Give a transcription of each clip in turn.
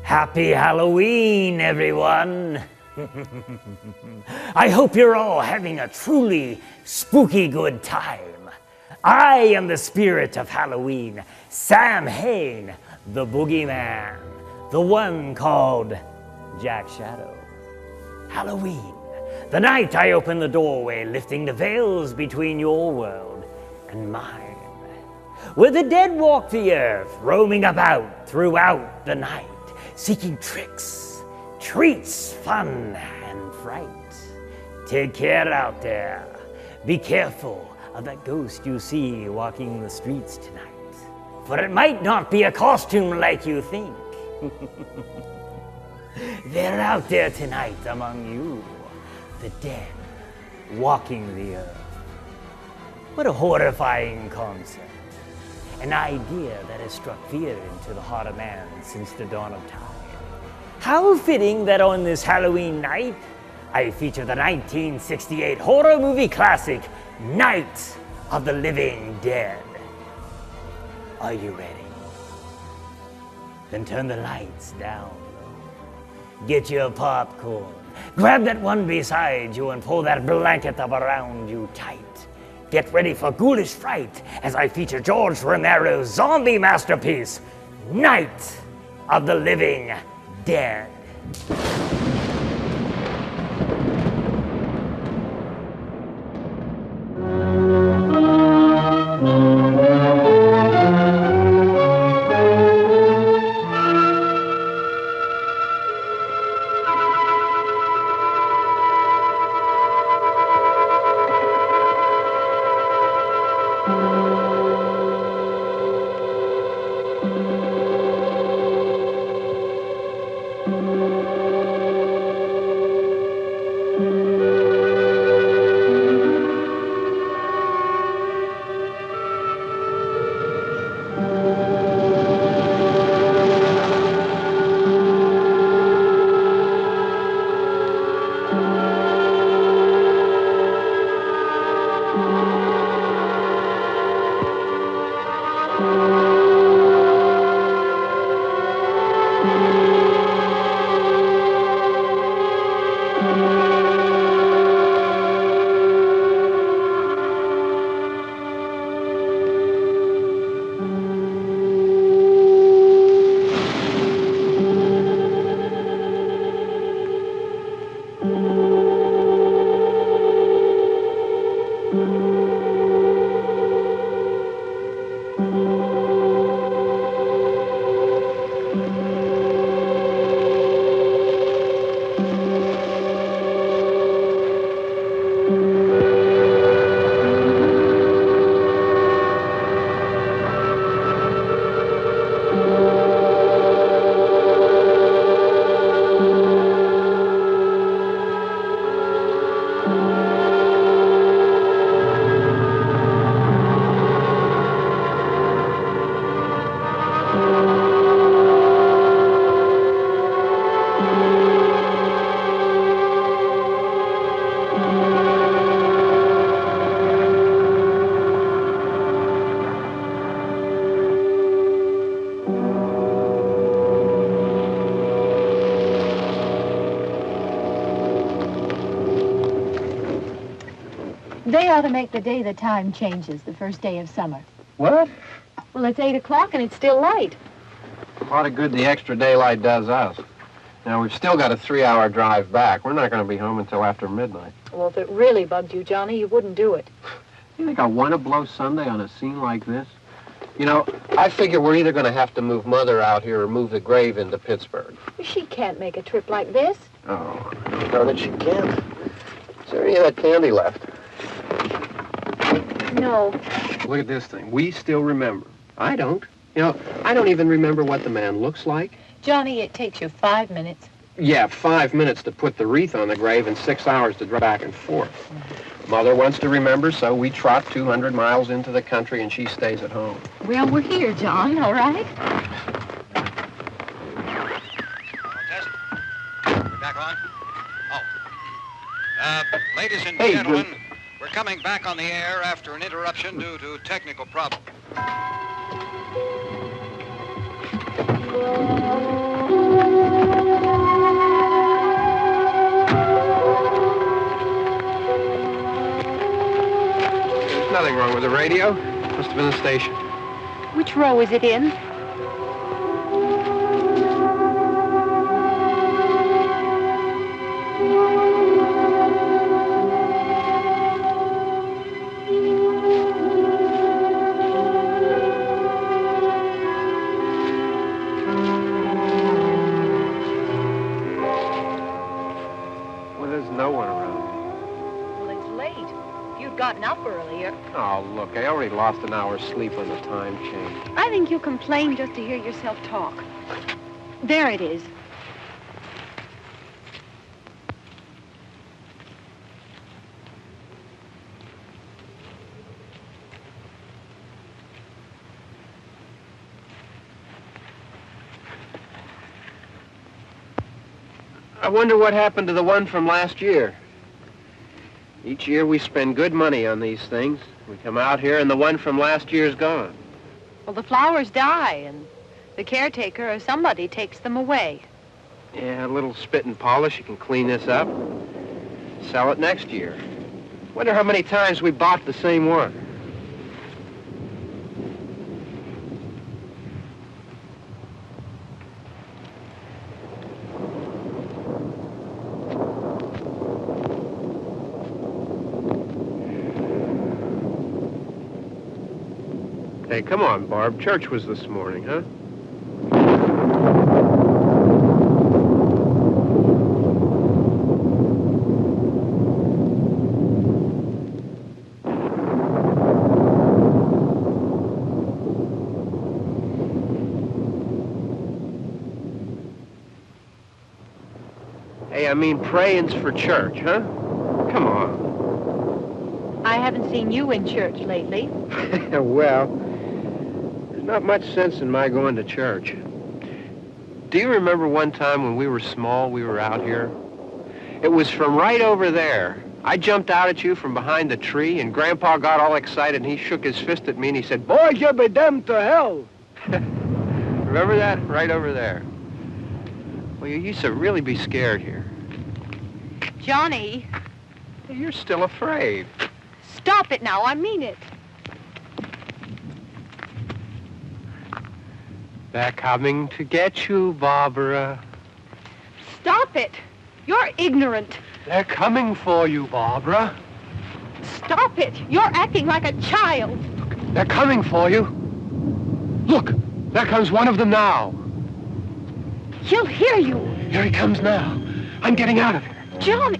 Happy Halloween, everyone! I hope you're all having a truly spooky good time. I am the spirit of Halloween, Sam Hain, the boogeyman, the one called Jack Shadow. Halloween, the night I open the doorway, lifting the veils between your world and mine, where the dead walk the earth, roaming about throughout the night, seeking tricks, treats, fun, and fright. Take care out there. Be careful of that ghost you see walking the streets tonight, for it might not be a costume like you think. They're out there tonight among you, the dead, walking the earth. What a horrifying concept. An idea that has struck fear into the heart of man since the dawn of time. How fitting that on this Halloween night, I feature the 1968 horror movie classic, Night of the Living Dead. Are you ready? Then turn the lights down low. Get your popcorn. Grab that one beside you and pull that blanket up around you tight. Get ready for ghoulish fright as I feature George Romero's zombie masterpiece, Night of the Living Dead. They ought to make the day the time changes, the first day of summer. What? Well, it's 8 o'clock and it's still light. A lot of good the extra daylight does us. Now, we've still got a 3-hour drive back. We're not going to be home until after midnight. Well, if it really bugged you, Johnny, you wouldn't do it. You think I want to blow Sunday on a scene like this? You know, I figure we're either going to have to move Mother out here or move the grave into Pittsburgh. She can't make a trip like this. Oh, I don't know that she can't. Is there any of that candy left? No. Look at this thing. We still remember. I don't. You know, I don't even remember what the man looks like. Johnny, it takes you 5 minutes. Yeah, 5 minutes to put the wreath on the grave and 6 hours to drive back and forth. Mother wants to remember, so we trot 200 miles into the country and she stays at home. Well, we're here, John, all right? We're back on? Oh. Ladies and Hey, gentlemen. coming back on the air after an interruption due to technical problems. There's nothing wrong with the radio. Must have been the station. Which row is it in? Well, there's no one around. Well, it's late. If you'd gotten up earlier. Oh, look, I already lost an hour's sleep on the time change. I think you complain just to hear yourself talk. There it is. I wonder what happened to the one from last year. Each year we spend good money on these things. We come out here and the one from last year's gone. Well, the flowers die, and the caretaker or somebody takes them away. Yeah, a little spit and polish. You can clean this up. Sell it next year. Wonder how many times we bought the same one. Hey, come on, Barb. Church was this morning, huh? Hey, I mean praying's for church, huh? Come on. I haven't seen you in church lately. Well, there's not much sense in my going to church. Do you remember one time when we were small, we were out here? It was from right over there. I jumped out at you from behind the tree, and Grandpa got all excited, and he shook his fist at me, and he said, "Boy, you be damned to hell." Remember that? Right over there. Well, you used to really be scared here. Johnny, You're still afraid. stop it now. I mean it. They're coming to get you, Barbara. Stop it. You're ignorant. They're coming for you, Barbara. Stop it. You're acting like a child. They're coming for you. Look, there comes one of them now. He'll hear you. Here he comes now. I'm getting out of here. Johnny.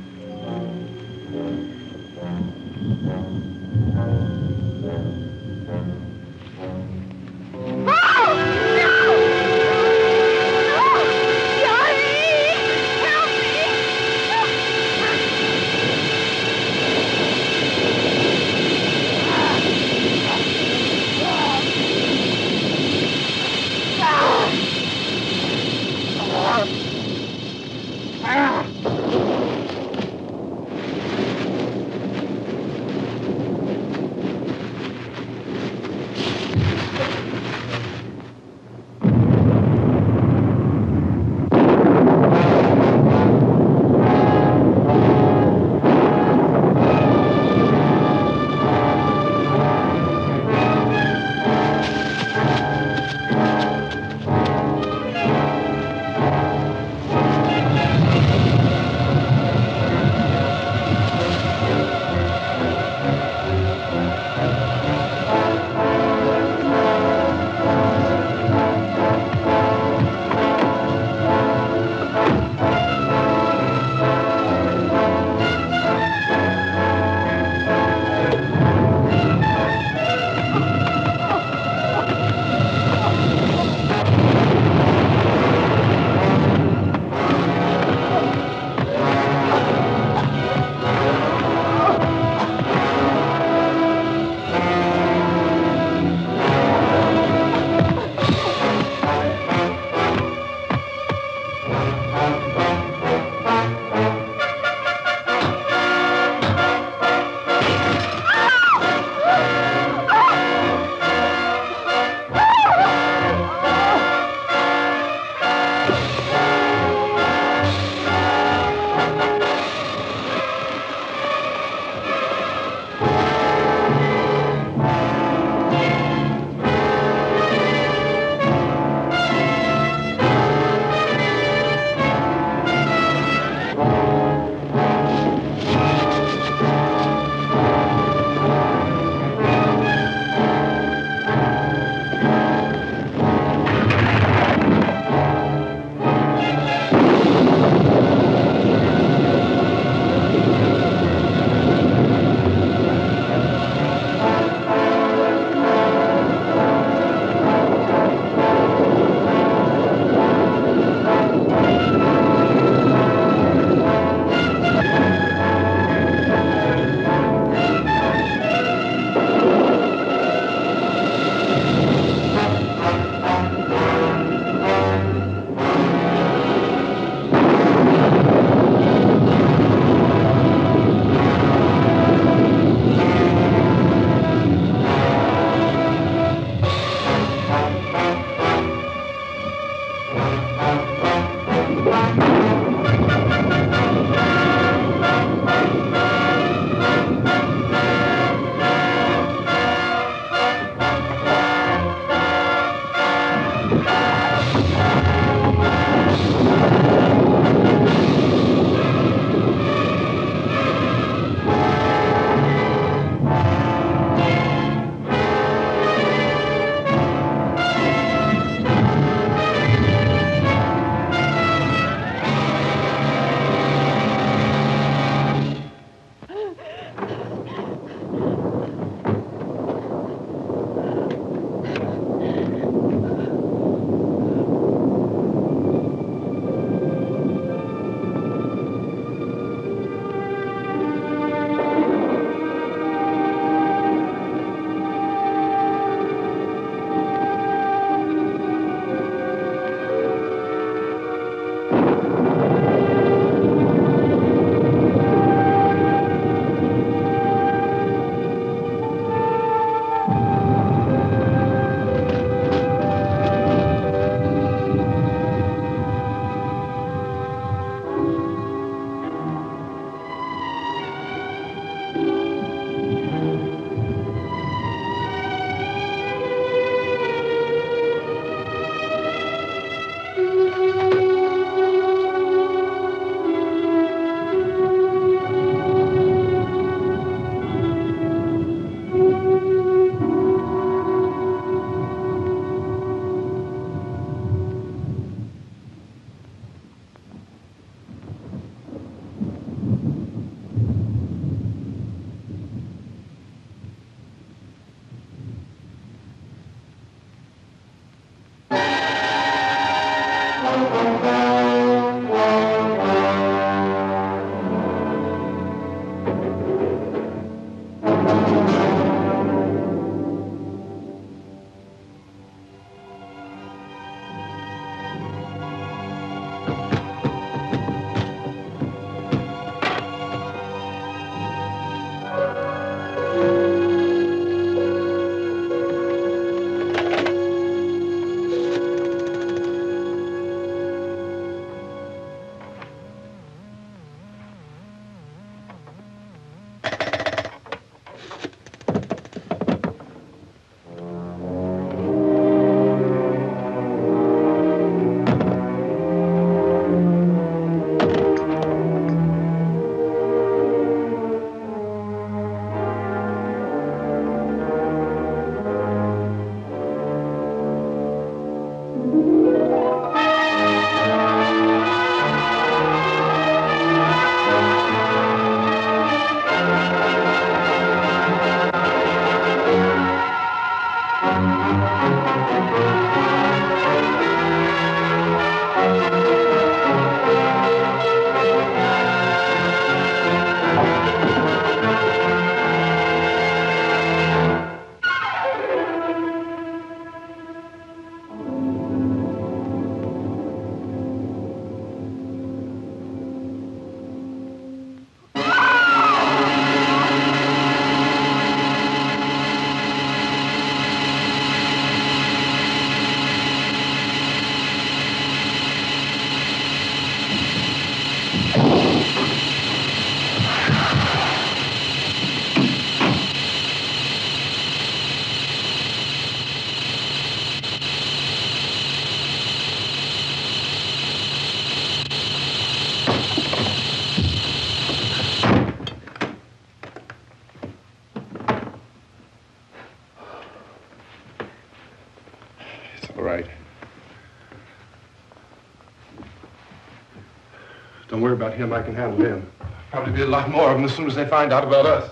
Don't worry about him. I can handle him. Probably be a lot more of them as soon as they find out about us.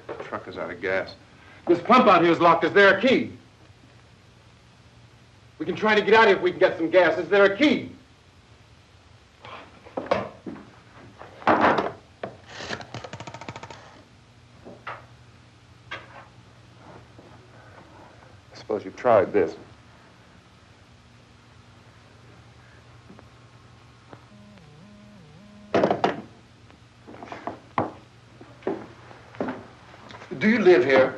The truck is out of gas. This pump out here is locked. Is there a key? We can try to get out of here if we can get some gas. Is there a key? I suppose you've tried this. Do you live here?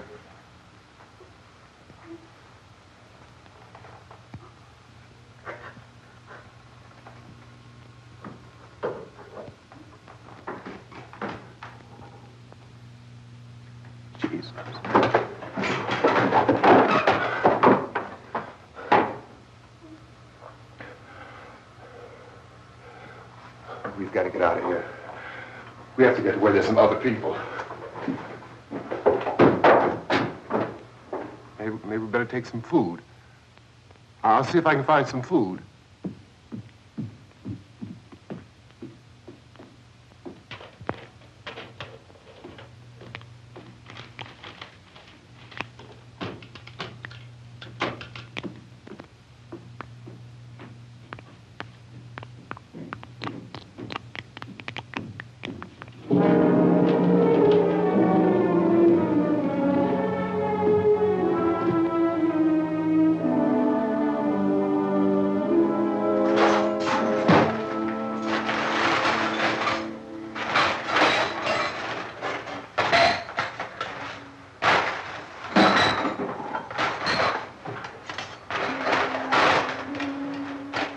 Jesus. We've got to get out of here. We have to get to where there's some other people. Maybe we better take some food. I'll see if I can find some food.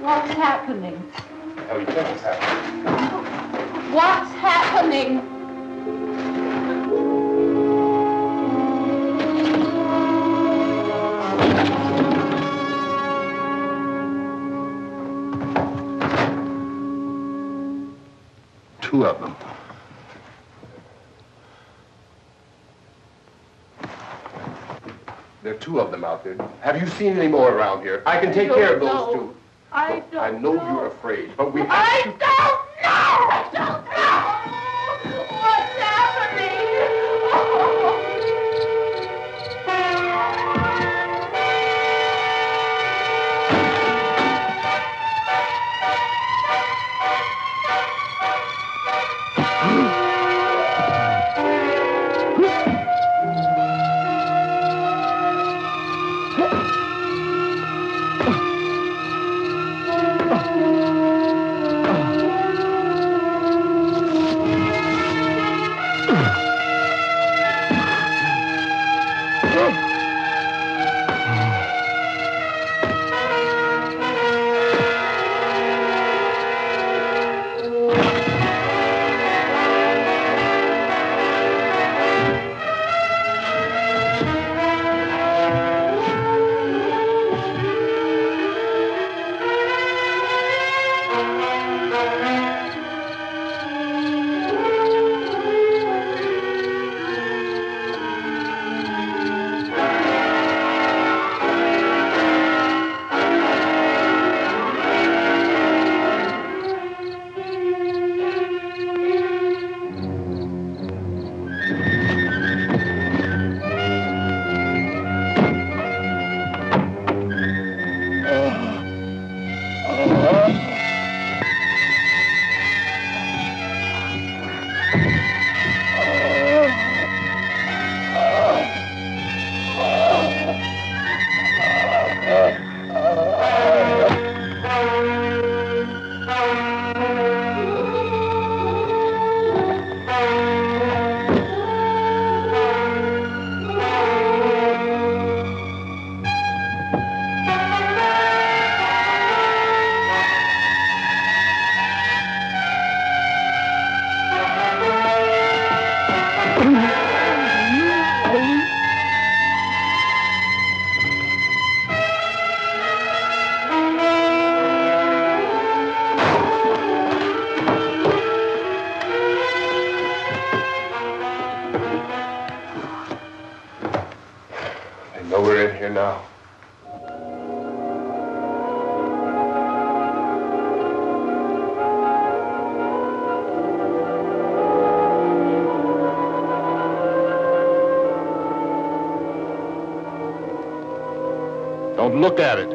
What's happening? How do you think it's happening? What's happening? Two of them. There are two of them out there. Have you seen any more around here? I can take care of those two. I don't I know you're afraid, but we have I to... don't know! I don't know! What's happening? Don't look at it.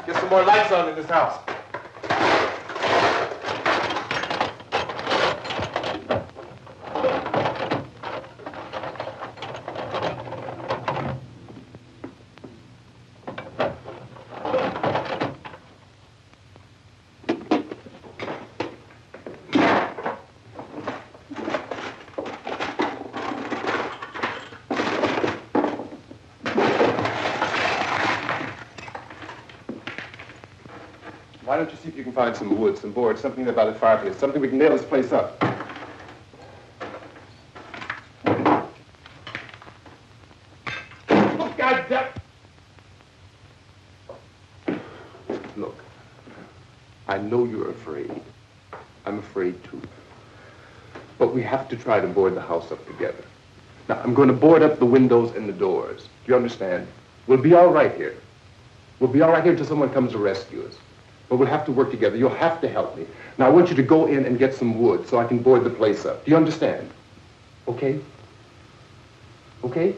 Get some more lights on in this house. Why don't you see if you can find some wood, some board, something about the fireplace, something we can nail this place up. Oh, God damn! Look, I know you're afraid. I'm afraid too. But we have to try to board the house up together. Now, I'm going to board up the windows and the doors. Do you understand? We'll be all right here. We'll be all right here until someone comes to rescue us. But we'll have to work together. You'll have to help me. Now, I want you to go in and get some wood so I can board the place up. Do you understand? Okay? Okay?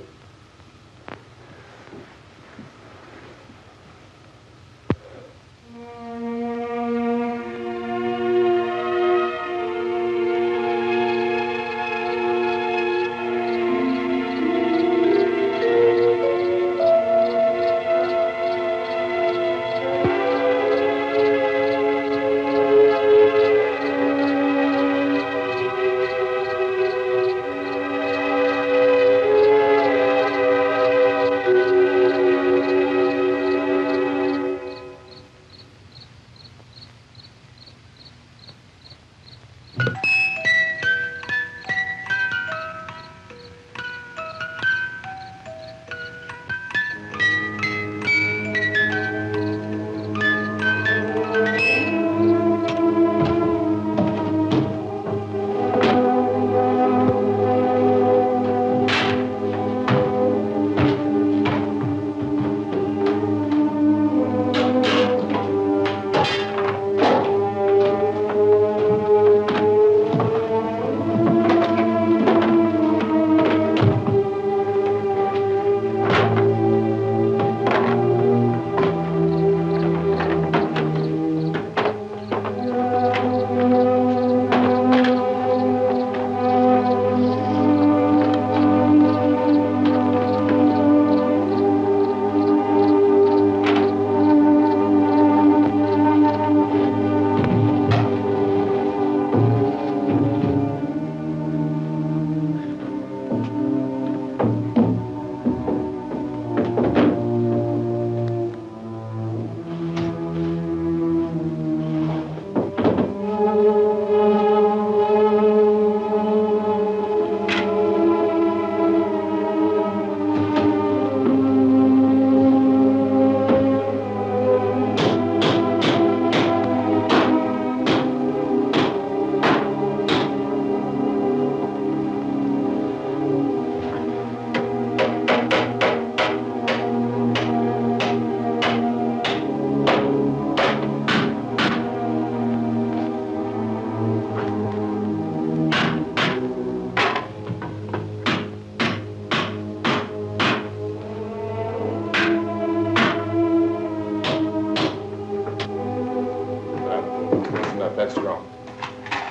That's enough. That's strong.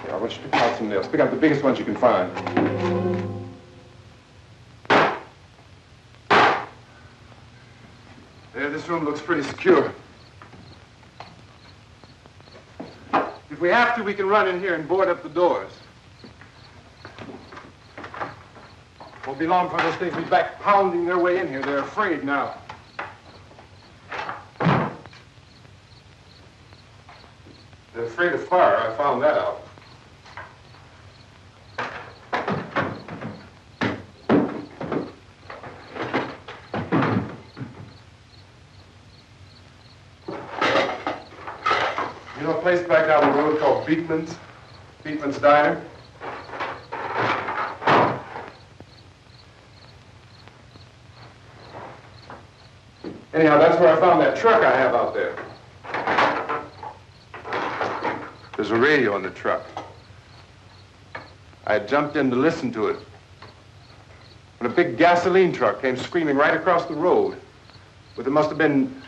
Here, I want you to pick out some nails. Pick out the biggest ones you can find. There, this room looks pretty secure. If we have to, we can run in here and board up the doors. Won't be long for those things to be back pounding their way in here. They're afraid now. They're afraid of fire. I found that out. You know a place back down the road called Beekman's? Beekman's Diner? Anyhow, that's where I found that truck I have out there. There's a radio on the truck. I had jumped in to listen to it when a big gasoline truck came screaming right across the road. But there must have been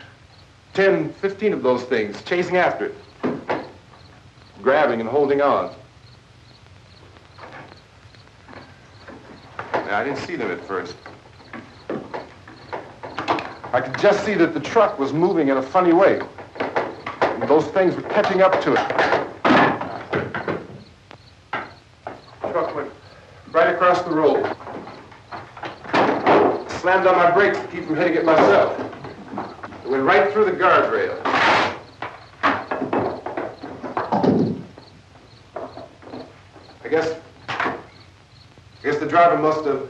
10, 15 of those things chasing after it, grabbing and holding on. Now, I didn't see them at first. I could just see that the truck was moving in a funny way. And those things were catching up to it. The truck went right across the road. Slammed on my brakes to keep from hitting it myself. It went right through the guardrail. I guess the driver must have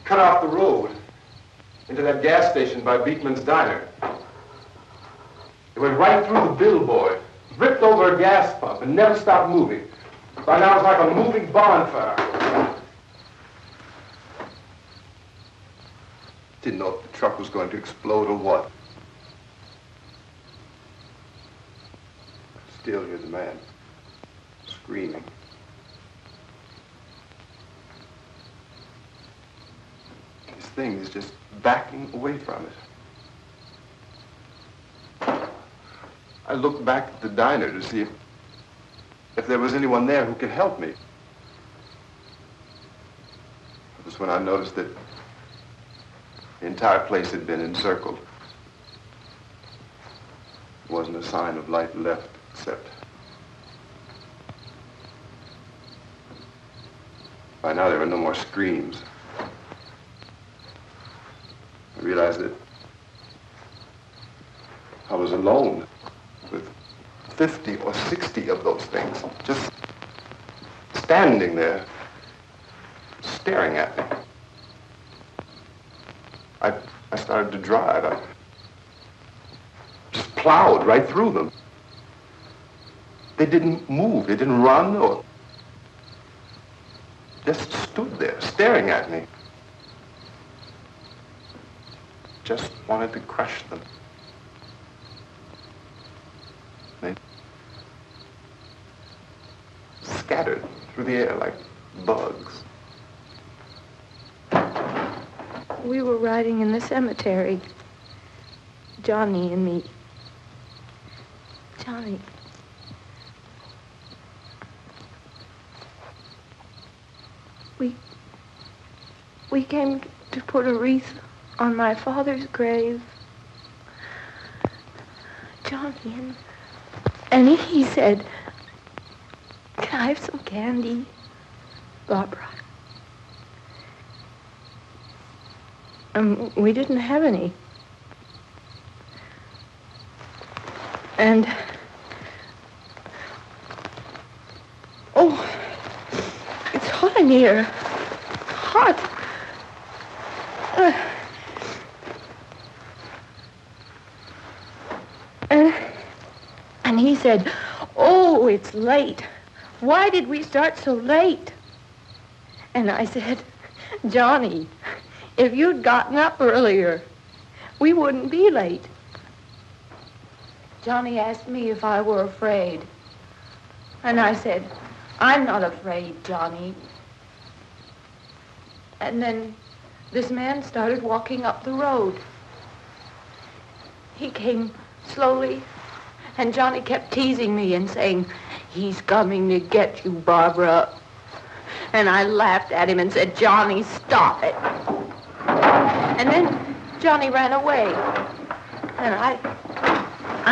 cut off the road into that gas station by Beekman's Diner. It went right through the billboard, ripped over a gas pump, and never stopped moving. By now, it's like a moving bonfire. Didn't know if the truck was going to explode or what. Still, here's the man, screaming. This thing is just backing away from it. I looked back at the diner to see if there was anyone there who could help me. It was when I noticed that the entire place had been encircled. There wasn't a sign of life left except by now there were no more screams. I realized that I was alone with 50 or 60 of those things, just standing there, staring at me. I started to drive. I just plowed right through them. They didn't move. They didn't run or just stood there, staring at me. Just wanted to crush them. They scattered through the air like bugs. We were riding in the cemetery, Johnny and me. Johnny. We came to put a wreath on my father's grave. Johnny, and he said, "Can I have some candy, Barbara?" We didn't have any. And, oh, it's hot in here. Hot. And he said, "Oh, it's late. Why did we start so late?" And I said, "Johnny, if you'd gotten up earlier, we wouldn't be late." Johnny asked me if I were afraid. And I said, "I'm not afraid, Johnny." And then this man started walking up the road. He came slowly, and Johnny kept teasing me and saying, He's coming to get you, Barbara. And I laughed at him and said, Johnny, stop it. And then Johnny ran away. And I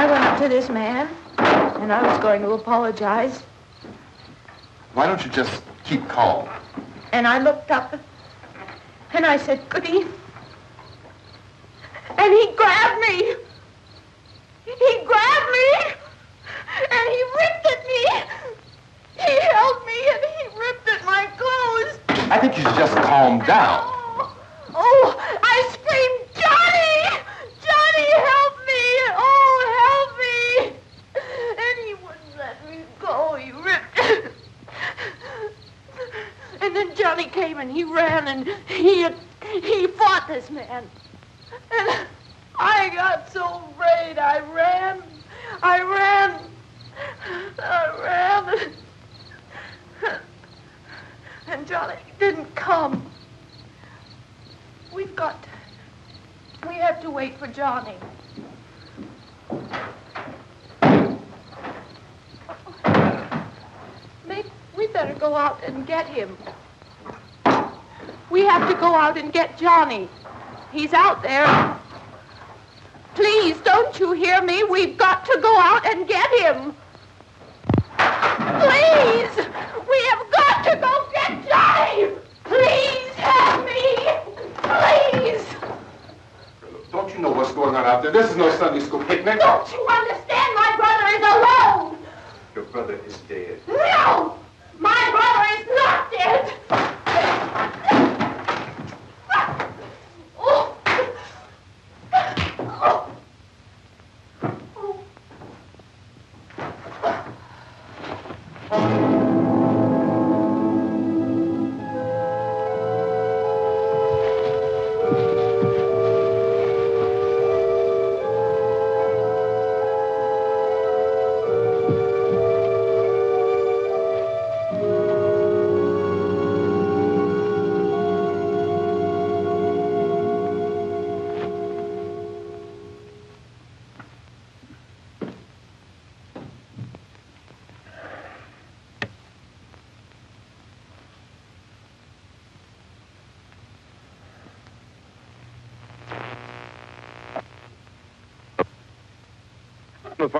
went up to this man, and I was going to apologize. Why don't you just keep calm? And I looked up, and I said, Goody. And he grabbed me. He grabbed me, and he ripped at me. He held me, and he ripped at my clothes. I think you should just calm down. Oh, I screamed, Johnny! Johnny, help me! Oh, help me! And he wouldn't let me go. He ripped. And then Johnny came and he ran and he fought this man. And I got so afraid. I ran. And Johnny didn't come. We have to wait for Johnny. We better go out and get him. We have to go out and get Johnny. He's out there. Please, don't you hear me? We've got to go out and get him. Please! We have got to go get Johnny! Please help me! Please! Don't you know what's going on out there? This is no Sunday school picnic. Don't you understand? My brother is alone! Your brother is dead. No! My brother is not dead! Oh. Oh.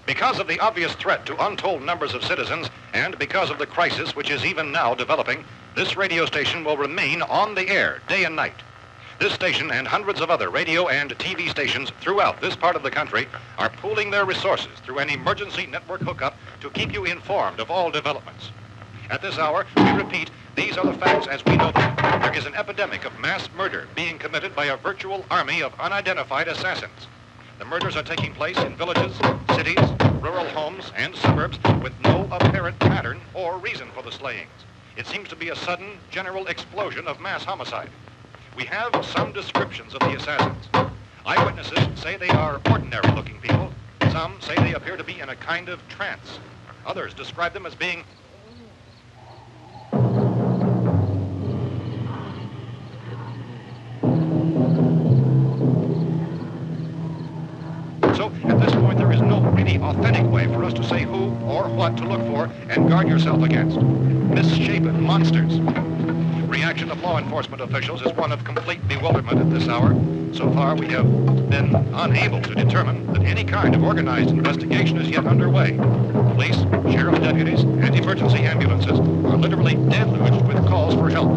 Because of the obvious threat to untold numbers of citizens, and because of the crisis which is even now developing, this radio station will remain on the air day and night. This station and hundreds of other radio and TV stations throughout this part of the country are pooling their resources through an emergency network hookup to keep you informed of all developments. At this hour, we repeat, these are the facts as we know them. There is an epidemic of mass murder being committed by a virtual army of unidentified assassins. The murders are taking place in villages, cities, rural homes, and suburbs with no apparent pattern or reason for the slayings. It seems to be a sudden, general explosion of mass homicide. We have some descriptions of the assassins. Eyewitnesses say they are ordinary-looking people. Some say they appear to be in a kind of trance. Others describe them as being So, at this point, there is no really authentic way for us to say who or what to look for and guard yourself against. Misshapen monsters. Reaction of law enforcement officials is one of complete bewilderment at this hour. So far, we have been unable to determine that any kind of organized investigation is yet underway. Police, sheriff's deputies, and emergency ambulances are literally deluged with calls for help.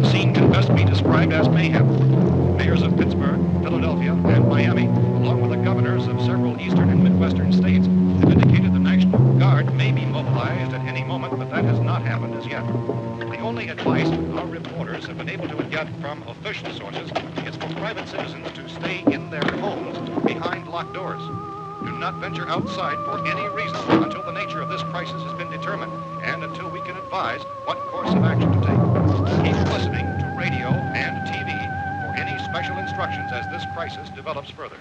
The scene can best be described as mayhem. Mayors of Pittsburgh, Philadelphia, and Miami, along with the governors of several eastern and midwestern states, have indicated the National Guard may be mobilized at any moment, but that has not happened as yet. The only advice our reporters have been able to get from official sources is for private citizens to stay in their homes behind locked doors. Do not venture outside for any reason until the nature of this crisis has been determined and until we can advise what course of action to take. Keep listening to radio and TV for any special instructions as this crisis develops further.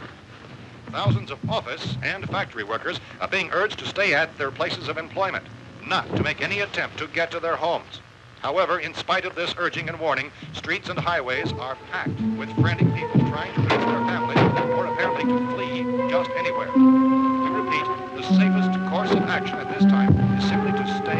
Thousands of office and factory workers are being urged to stay at their places of employment, not to make any attempt to get to their homes. However, in spite of this urging and warning, streets and highways are packed with frantic people trying to reach their families or apparently to flee just anywhere. We repeat, the safest course of action at this time is simply to stay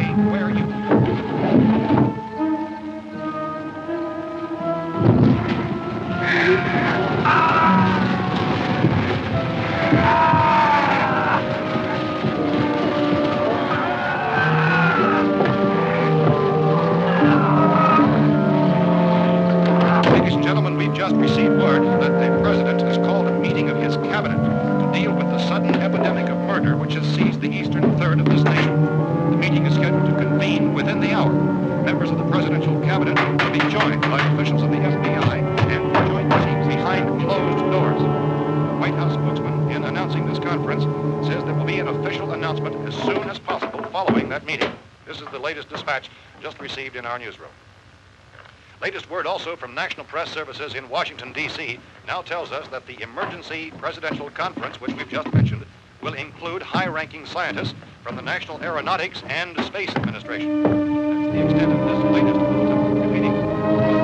received word that the president has called a meeting of his cabinet to deal with the sudden epidemic of murder which has seized the eastern third of this nation. The meeting is scheduled to convene within the hour. Members of the presidential cabinet will be joined by officials of the FBI and joint teams behind closed doors. The White House spokesman, in announcing this conference, says there will be an official announcement as soon as possible following that meeting. This is the latest dispatch just received in our newsroom. Latest word also from National Press Services in Washington, D.C. now tells us that the emergency presidential conference, which we've just mentioned, will include high-ranking scientists from the National Aeronautics and Space Administration. That's the extent of this latest meeting.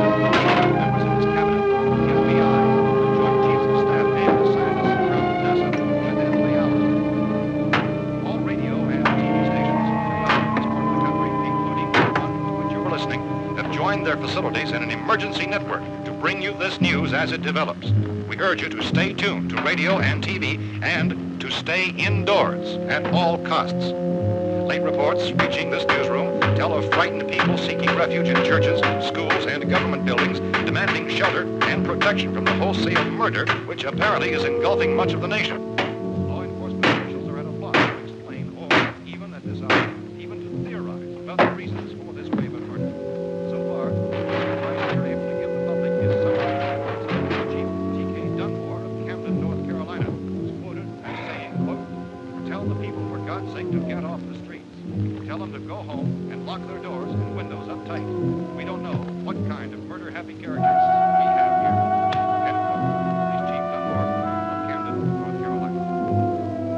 Members of his cabinet, the FBI, the Joint Chiefs of Staff, and the scientists from NASA within the hour. All radio and TV stations throughout this part of the country, including the one to which you're listening, have joined their facilities in an emergency network to bring you this news as it develops. We urge you to stay tuned to radio and TV and to stay indoors at all costs. Late reports reaching this newsroom tell of frightened people seeking refuge in churches, schools, and government buildings, demanding shelter and protection from the wholesale murder which apparently is engulfing much of the nation. Law enforcement officials are at a loss to explain or even at this hour, even to theorize about the reasons for this craven murder. So far, the advice they're able to give the public is something. Chief T.K. Dunmore of Camden, North Carolina, was quoted as saying, quote, "Tell the people, for God's sake, to get off the streets. Tell them to go home and lock their doors and windows up tight. We don't know what kind of murder-happy characters we have here." End quote. This Chief Dunmore of Camden, North Carolina.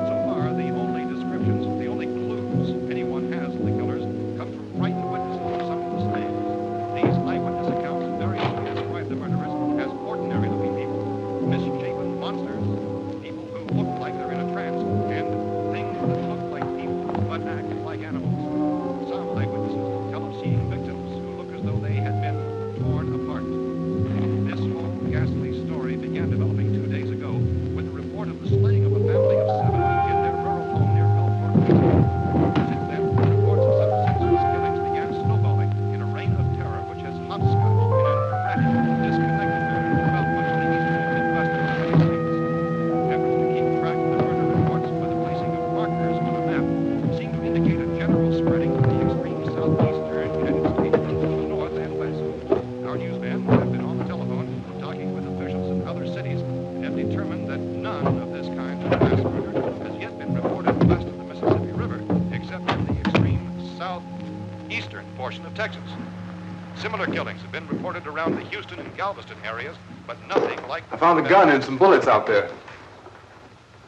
So far, the only descriptions, the only clues anyone has of the killers come from frightened witnesses of some of the slaves. These eyewitness accounts variously describe the murderers as ordinary-looking people, misshapen monsters, people who look like they're in a trance, and things that look like people but act like animals. Some eyewitnesses tell of seeing victims who look as though they had been torn apart. This whole ghastly story began developing 2 days ago with the report of the slaying of a family of 7 in their rural home near Gulfport, Virginia. Since then, reports of such senseless killings began snowballing in a reign of terror which has hopscotched in an erratic, disconnected manner throughout much of the eastern and midwestern United States. Efforts to keep track of the murder reports with the placing of markers on a map seem to indicate a general spreading of the extreme southeastern United States into the north and west. Our newsmen have been on the telephone talking with officials in other cities and have determined that none of this kind of mass murder has yet been reported west of the Mississippi River, except in the extreme southeastern portion of Texas. Similar killings have been reported around the Houston and Galveston areas, but nothing like the... I found a gun and some bullets out there.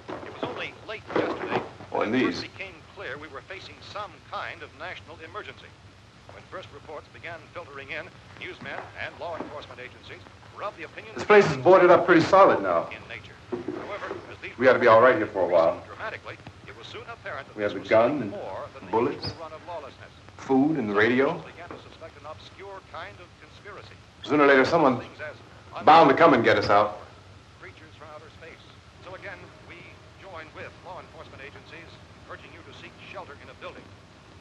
It was only late yesterday Oh, and that it these. first became clear we were facing some kind of national emergency. When first reports began filtering in, newsmen and law enforcement agencies were of the opinion This place is boarded up pretty solid now. in nature. However, as these We ought to be all right here for a while. dramatically, it was soon apparent that We have this the was gun something and more than the bullets. usual run of lawlessness. Food and the radio. Officials began to suspect an obscure kind of conspiracy. Sooner or later, someone Things as bound to come and get us out. creatures from outer space. So again, we join with law enforcement agencies, urging you to seek shelter in a building.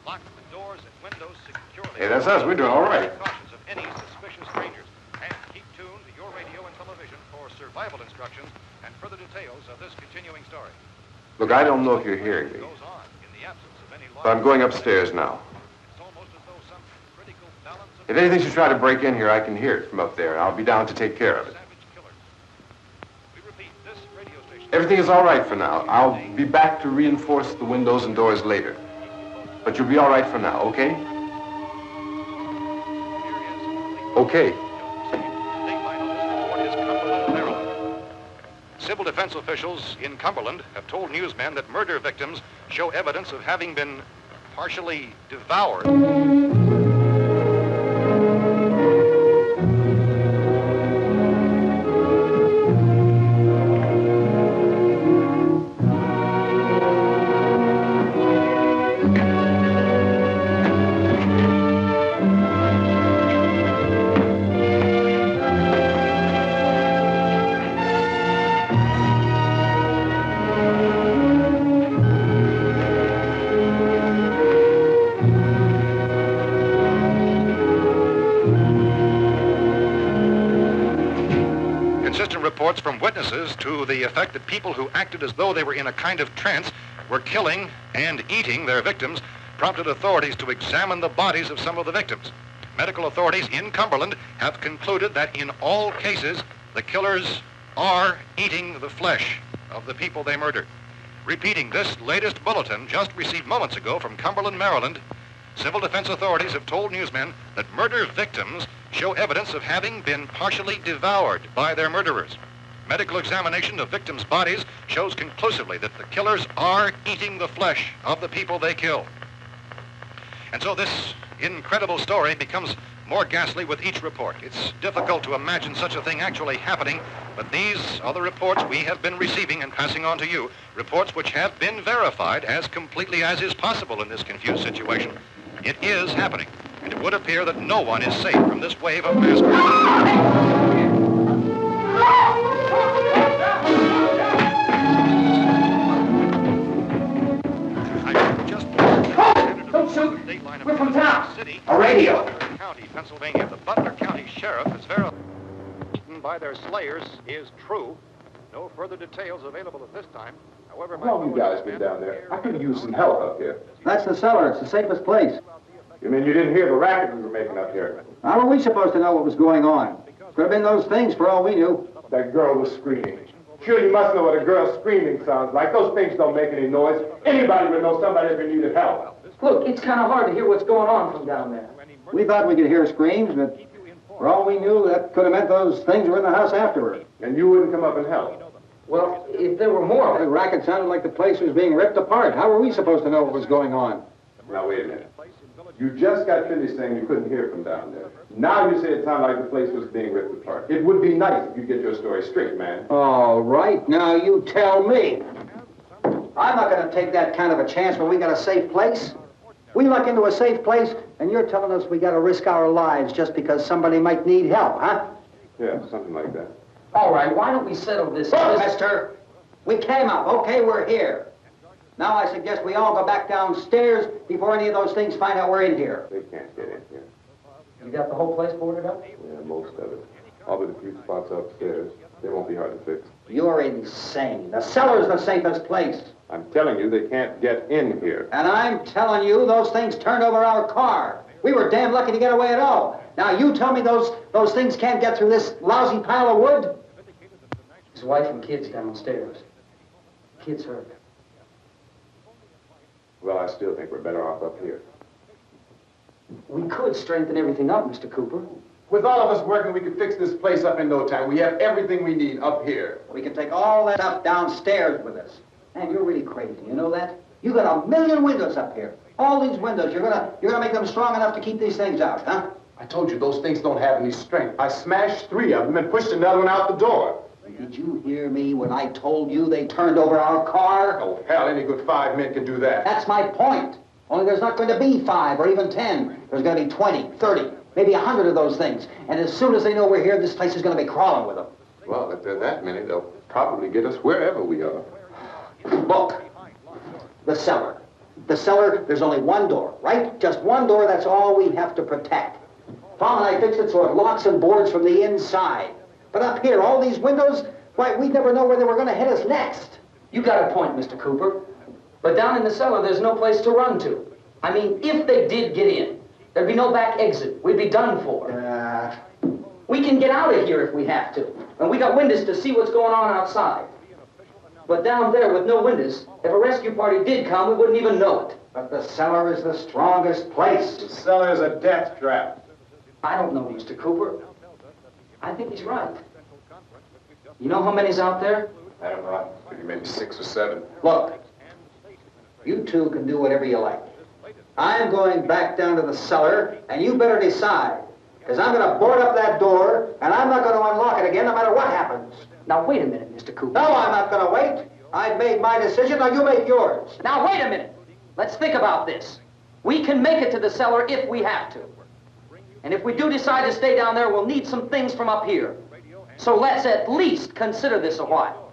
Lock the doors and windows securely. Hey, that's us. We're doing all right. Cautious of any suspicious strangers. And keep tuned to your radio and television for survival instructions and further details of this continuing story. Look, I don't know if you're hearing me, Goes on in the absence of any law. but I'm going upstairs now. It's almost as though some critical balance of If anything should try to break in here, I can hear it from up there. I'll be down to take care of it. savage killers. We repeat, this radio station. Everything is all right for now. I'll be back to reinforce the windows and doors later. But you'll be all right for now, okay? Okay. Civil defense officials in Cumberland have told newsmen that murder victims show evidence of having been partially devoured. reports from witnesses to the effect that people who acted as though they were in a kind of trance were killing and eating their victims prompted authorities to examine the bodies of some of the victims. Medical authorities in Cumberland have concluded that in all cases, the killers are eating the flesh of the people they murdered. Repeating this latest bulletin just received moments ago from Cumberland, Maryland, civil defense authorities have told newsmen that murder victims show evidence of having been partially devoured by their murderers. Medical examination of victims' bodies shows conclusively that the killers are eating the flesh of the people they kill. And so this incredible story becomes more ghastly with each report. It's difficult to imagine such a thing actually happening, but these are the reports we have been receiving and passing on to you, reports which have been verified as completely as is possible in this confused situation. It is happening, and it would appear that no one is safe from this wave of mass murder. Don't shoot! We're from town. A radio. County, Pennsylvania. The Butler County Sheriff has verified by their slayers is true. No further details available at this time. However, How long you guys been down there? I could use some help up here. That's the cellar. It's the safest place. You mean you didn't hear the racket we were making up here? How were we supposed to know what was going on? Could have been those things for all we knew. That girl was screaming. Sure, you must know what a girl screaming sounds like. Those things don't make any noise. Anybody would know somebody ever needed help. Look, it's kind of hard to hear what's going on from down there. We thought we could hear screams, but for all we knew, that could have meant those things were in the house afterward. And you wouldn't come up and help? Well, if there were more... The racket sounded like the place was being ripped apart. How were we supposed to know what was going on? Now, wait a minute. You just got finished saying you couldn't hear from down there. Now you say it sounded like the place was being ripped apart. It would be nice if you get your story straight, man. All right, now you tell me. I'm not going to take that kind of a chance when we got a safe place. We luck into a safe place, and you're telling us we got to risk our lives just because somebody might need help, huh? Yeah, something like that. All right, why don't we settle this? Look, mister, we came up. Okay, we're here. Now I suggest we all go back downstairs before any of those things find out we're in here. They can't get in here. You got the whole place boarded up? Yeah, most of it. All but a few spots upstairs. They won't be hard to fix. You're insane. The cellar's the safest place. I'm telling you, they can't get in here. And I'm telling you, those things turned over our car. We were damn lucky to get away at all. Now you tell me those things can't get through this lousy pile of wood? His wife and kids downstairs. Kids hurt. Well, I still think we're better off up here. We could strengthen everything up, Mr. Cooper. With all of us working, we could fix this place up in no time. We have everything we need up here. We can take all that stuff downstairs with us. Man, you're really crazy, you know that? You got 1 million windows up here. All these windows, you're gonna make them strong enough to keep these things out, huh? I told you those things don't have any strength. I smashed 3 of them and pushed another one out the door. Did you hear me when I told you they turned over our car? Oh, hell, any good 5 men can do that. That's my point. Only there's not going to be 5 or even 10. There's going to be 20, 30, maybe 100 of those things. And as soon as they know we're here, this place is going to be crawling with them. Well, if there are that many, they'll probably get us wherever we are. Look, the cellar. The cellar, there's only one door, right? Just one door, that's all we have to protect. Tom and I fixed it so it locks and boards from the inside. But up here, all these windows, why, we'd never know where they were going to hit us next. You got a point, Mr. Cooper. But down in the cellar, there's no place to run to. I mean, if they did get in, there'd be no back exit. We'd be done for. We can get out of here if we have to. And we got windows to see what's going on outside. But down there with no windows, if a rescue party did come, we wouldn't even know it. But the cellar is the strongest place. The cellar is a death trap. I don't know, Mr. Cooper. I think he's right. You know how many's out there? I don't know. Maybe 6 or 7. Look, you two can do whatever you like. I'm going back down to the cellar, and you better decide. Because I'm going to board up that door, and I'm not going to unlock it again no matter what happens. Now, wait a minute, Mr. Cooper. No, I'm not going to wait. I've made my decision, now you make yours. Now, wait a minute. Let's think about this. We can make it to the cellar if we have to. And if we do decide to stay down there, we'll need some things from up here. So let's at least consider this a while.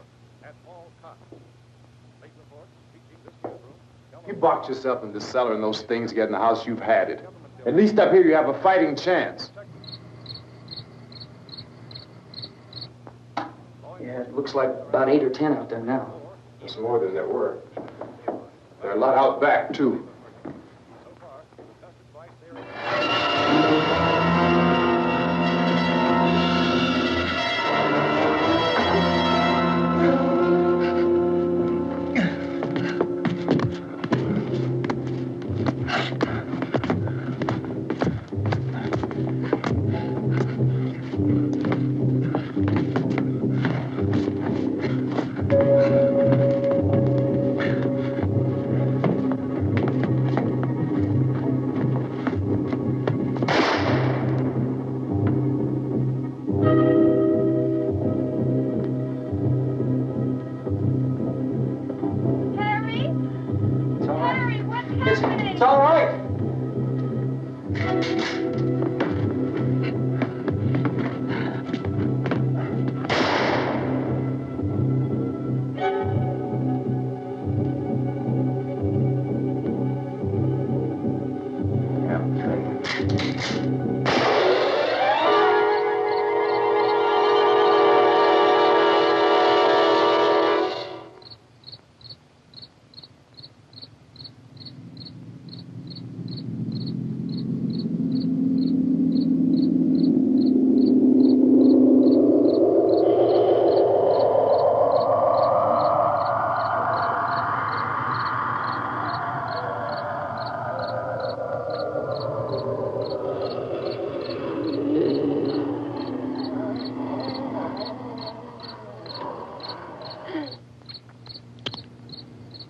You box yourself in the cellar and those things get in the house, you've had it. At least up here you have a fighting chance. Yeah, it looks like about 8 or 10 out there now. There's more than there were. There are a lot out back, too. It's all right.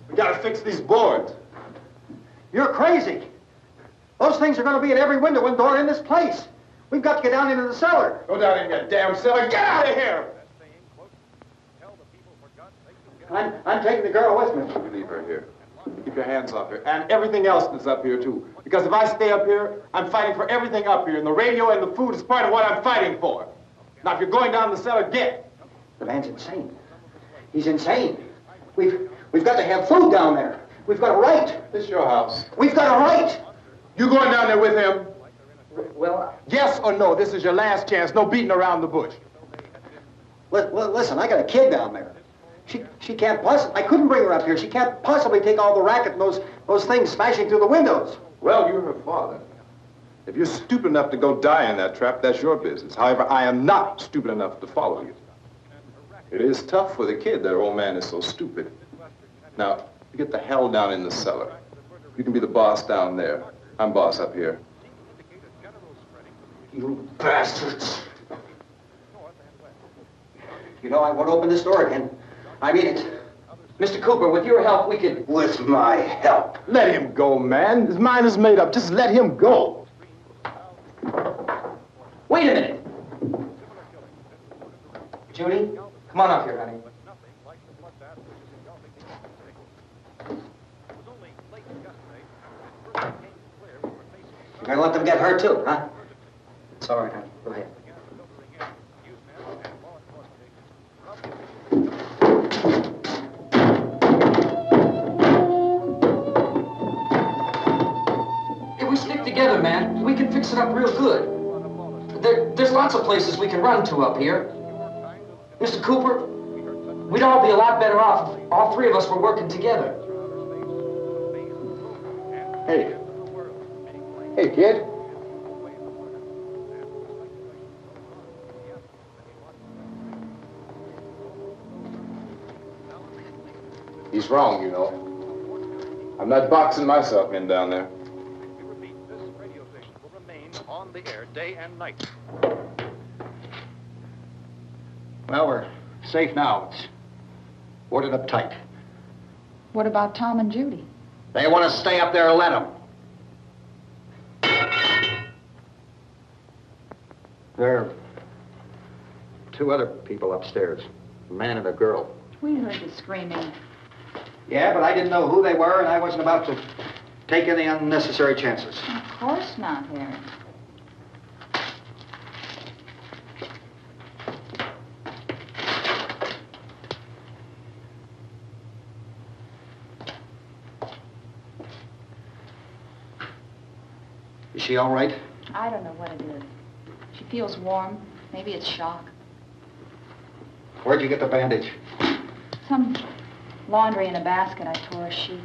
We gotta fix these boards. You're crazy. Those things are going to be at every window and door in this place. We've got to get down into the cellar. Go down in your damn cellar. Get out of here! I'm taking the girl with me. You leave her here. Keep your hands off her. And everything else that's up here, too. Because if I stay up here, I'm fighting for everything up here. And the radio and the food is part of what I'm fighting for. Now, if you're going down the cellar, get. The man's insane. He's insane. We've got to have food down there. We've got a right. This is your house. We've got a right. You going down there with him? Well, Yes or no? This is your last chance. No beating around the bush. Listen, I got a kid down there. She can't possibly. I couldn't bring her up here. She can't possibly take all the racket and those things smashing through the windows. Well, you're her father. If you're stupid enough to go die in that trap, that's your business. However, I am not stupid enough to follow you. It is tough for the kid that old man is so stupid. Now, you get the hell down in the cellar. You can be the boss down there. I'm boss up here. You bastards. You know, I won't open this door again. I mean it. Mr. Cooper, with your help, we could... With my help. Let him go, man. His mind is made up. Just let him go. Wait a minute. Judy, come on up here, honey. You're gonna let them get hurt too, huh? It's all right, honey. Go ahead. If we stick together, man, we can fix it up real good. There's lots of places we can run to up here. Mr. Cooper, we'd all be a lot better off if all three of us were working together. Hey. Hey, kid. He's wrong, you know. I'm not boxing myself in down there. We repeat, this radio station will remain on the air day and night. Well, we're safe now. It's boarded up tight. What about Tom and Judy? They want to stay up there, let them. There are two other people upstairs, a man and a girl. We heard the screaming. Yeah, but I didn't know who they were, and I wasn't about to take any unnecessary chances. Of course not, Harry. Is she all right? I don't know what it is. She feels warm. Maybe it's shock. Where'd you get the bandage? Some laundry in a basket. I tore a sheet.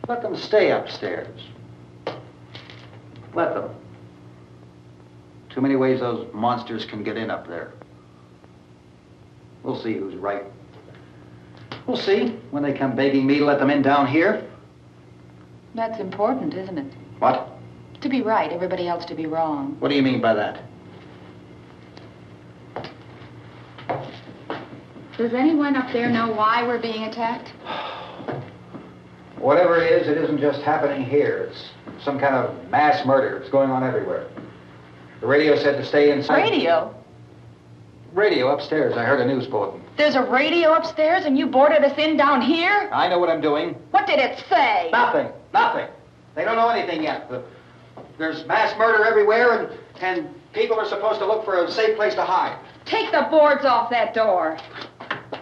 Let them stay upstairs. Let them. Too many ways those monsters can get in up there. We'll see who's right. We'll see when they come begging me to let them in down here. That's important, isn't it? What? To be right, everybody else to be wrong. What do you mean by that? Does anyone up there know why we're being attacked? Whatever it is, it isn't just happening here. It's some kind of mass murder. It's going on everywhere. The radio said to stay inside. Radio? Radio upstairs. I heard a news bulletin. There's a radio upstairs and you boarded us in down here? I know what I'm doing. What did it say? Nothing. Nothing. They don't know anything yet. There's mass murder everywhere, and people are supposed to look for a safe place to hide. Take the boards off that door.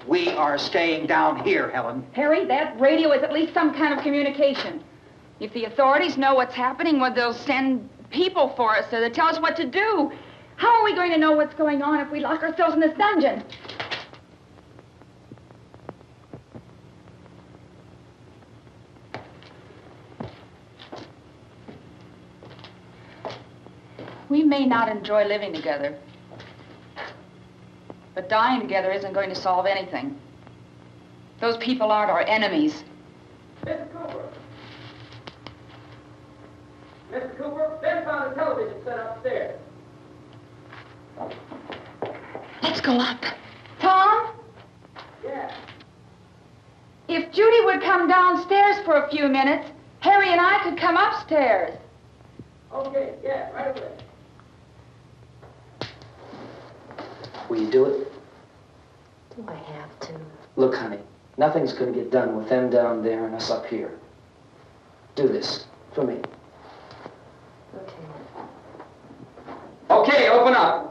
We are staying down here, Helen. Harry, that radio is at least some kind of communication. If the authorities know what's happening, well, they'll send people for us so they'll tell us what to do. How are we going to know what's going on if we lock ourselves in this dungeon? We may not enjoy living together, but dying together isn't going to solve anything. Those people aren't our enemies. Mr. Cooper! Mr. Cooper, Ben found a television set upstairs. Let's go up. Tom? Yeah. If Judy would come downstairs for a few minutes, Harry and I could come upstairs. Okay, yeah, right away. Will you do it? Do I have to? Look, honey, nothing's going to get done with them down there and us up here. Do this for me. Okay. Okay, open up.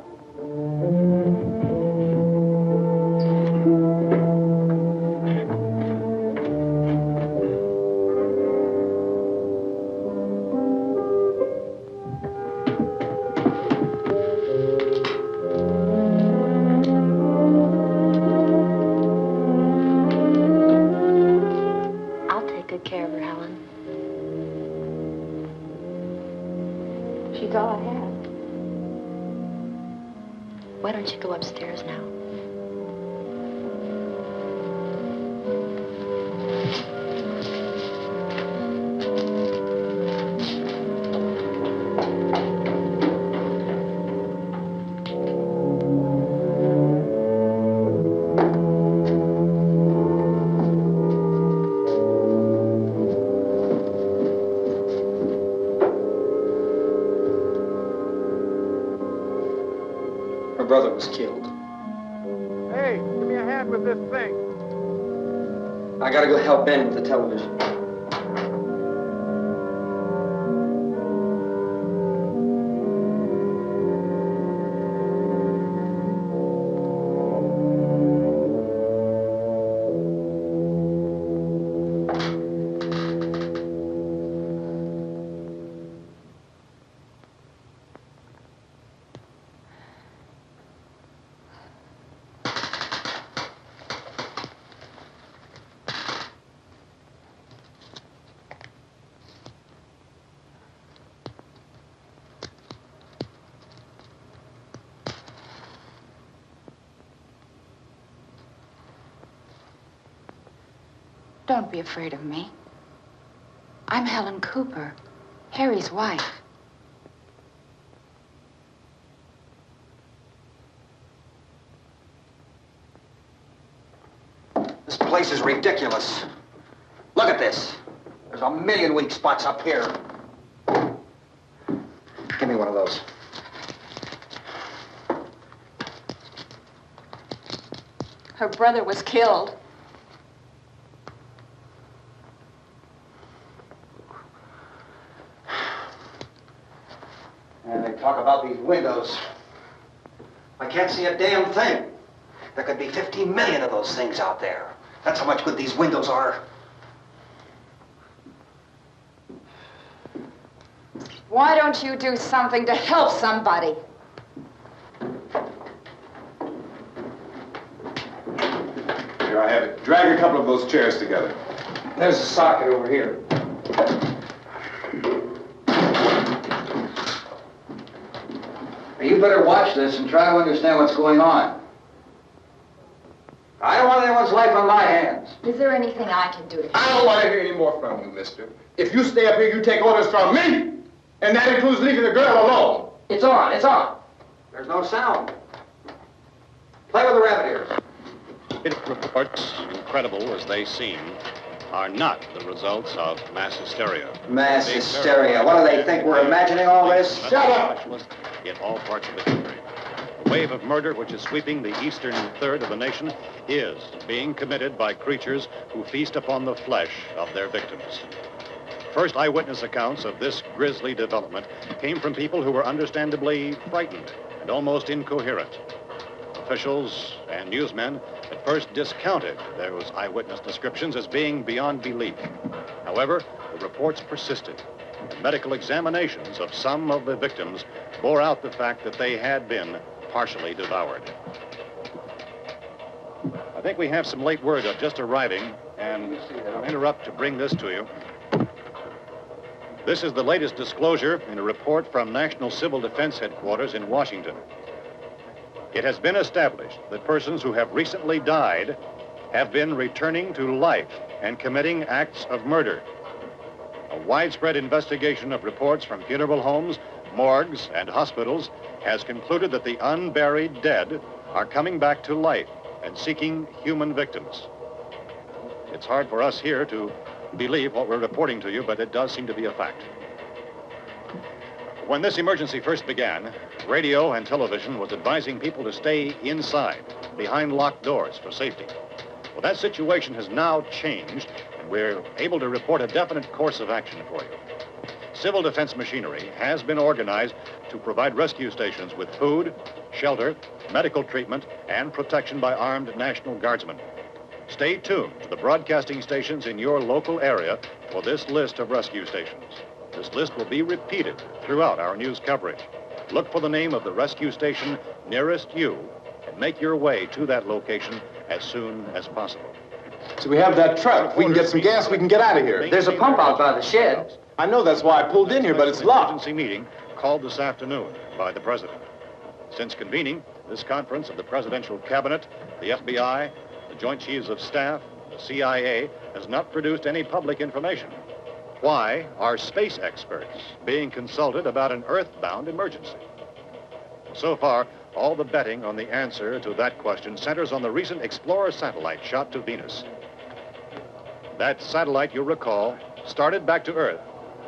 I'll take good care of her, Helen. She's all I have. Why don't you go upstairs now? Her brother was killed. Hey, give me a hand with this thing. I gotta go help Ben with the television. Don't be afraid of me. I'm Helen Cooper, Harry's wife. This place is ridiculous. Look at this. There's a million weak spots up here. Give me one of those. Her brother was killed. And they talk about these windows. I can't see a damn thing. There could be 15 million of those things out there. That's how much good these windows are. Why don't you do something to help somebody? Here, I have it. Drag a couple of those chairs together. There's a socket over here. You better watch this and try to understand what's going on. I don't want anyone's life on my hands. Is there anything I can do to I don't want to hear any more from you, mister. If you stay up here, you take orders from me. And that includes leaving the girl alone. It's on, it's on. There's no sound. Play with the rabbit ears. Reports, incredible as they seem, are not the results of mass hysteria. Mass hysteria. What do they think? We're imagining all this? Shut up! In all parts of the country. The wave of murder which is sweeping the eastern third of the nation is being committed by creatures who feast upon the flesh of their victims. First eyewitness accounts of this grisly development came from people who were understandably frightened and almost incoherent. Officials and newsmen at first discounted those eyewitness descriptions as being beyond belief. However, the reports persisted. The medical examinations of some of the victims bore out the fact that they had been partially devoured. I think we have some late word just arriving, and I'll interrupt to bring this to you. This is the latest disclosure in a report from National Civil Defense Headquarters in Washington. It has been established that persons who have recently died have been returning to life and committing acts of murder. A widespread investigation of reports from funeral homes, morgues, and hospitals has concluded that the unburied dead are coming back to life and seeking human victims. It's hard for us here to believe what we're reporting to you, but it does seem to be a fact. When this emergency first began, radio and television was advising people to stay inside, behind locked doors for safety. Well, that situation has now changed, and we're able to report a definite course of action for you. Civil defense machinery has been organized to provide rescue stations with food, shelter, medical treatment, and protection by armed National Guardsmen. Stay tuned to the broadcasting stations in your local area for this list of rescue stations. This list will be repeated throughout our news coverage. Look for the name of the rescue station nearest you and make your way to that location as soon as possible. So we have that truck. If we can get some gas, we can get out of here. There's a pump out by the shed. I know, that's why I pulled in here, but it's locked. Emergency meeting called this afternoon by the president. Since convening this conference of the presidential cabinet, the FBI, the Joint Chiefs of Staff, the CIA has not produced any public information. Why are space experts being consulted about an earthbound emergency? So far, all the betting on the answer to that question centers on the recent Explorer satellite shot to Venus. That satellite, you'll recall, started back to Earth,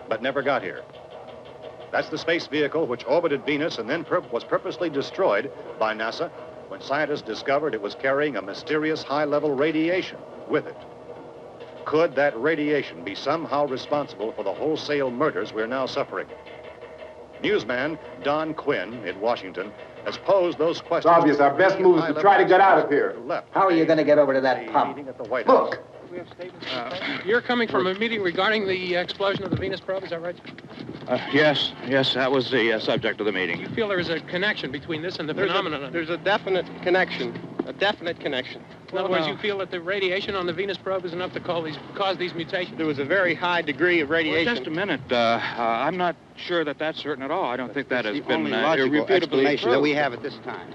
but never got here. That's the space vehicle which orbited Venus and then was purposely destroyed by NASA when scientists discovered it was carrying a mysterious high-level radiation with it. Could that radiation be somehow responsible for the wholesale murders we're now suffering? Newsman Don Quinn in Washington has posed those questions. It's obvious our best move is to try to get out of here. How are you going to get over to that pump? Look. You're coming from a meeting regarding the explosion of the Venus probe, is that right? Yes, that was the subject of the meeting. You feel there is a connection between this and the phenomenon? There's a definite connection. In other words, you feel that the radiation on the Venus probe is enough to cause these mutations? There was a very high degree of radiation. Well, just a minute. I'm not sure that that's certain at all. I don't think that has been logical explanation proved. that we have at this time.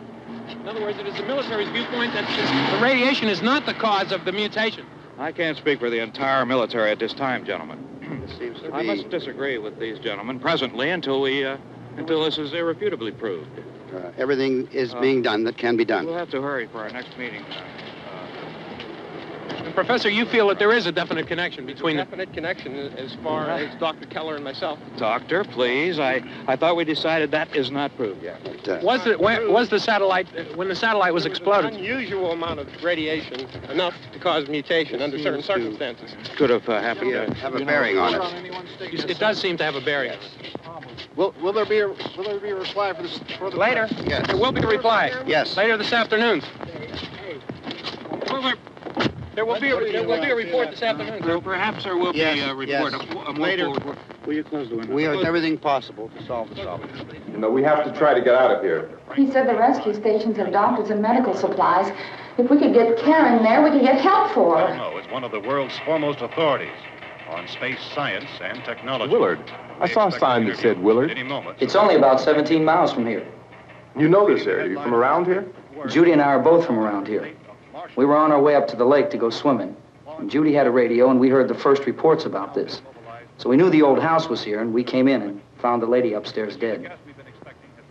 In other words, it is the military's viewpoint that the radiation is not the cause of the mutation. I can't speak for the entire military at this time, gentlemen. This seems to I must disagree with these gentlemen presently until this is irrefutably proved. Everything is being done that can be done. We'll have to hurry for our next meeting. And Professor, you feel that there is a definite connection between definite connection as far as Dr. Keller and myself. Doctor, please. I thought we decided that is not proved yet. Was the satellite, when the satellite was exploded? An unusual amount of radiation, enough to cause mutation under certain circumstances. Could have happened. Have a bearing on it. It does seem to have a bearing. Will there be a reply for the later? Yes. There will be a reply. Yes. Later this afternoon. There will be a report this afternoon. Perhaps there will be a report. Later. Will you close the window? We are doing everything possible to solve the problem. You know, we have to try to get out of here. He said the rescue stations have doctors and medical supplies. If we could get Karen there, we could get help for her. No, it's one of the world's foremost authorities on space science and technology. Willard. I saw a sign that said Willard. Any moment. It's only about 17 miles from here. You know this area. You from around here? Judy and I are both from around here. We were on our way up to the lake to go swimming. And Judy had a radio, and we heard the first reports about this. So we knew the old house was here, and we came in and found the lady upstairs dead.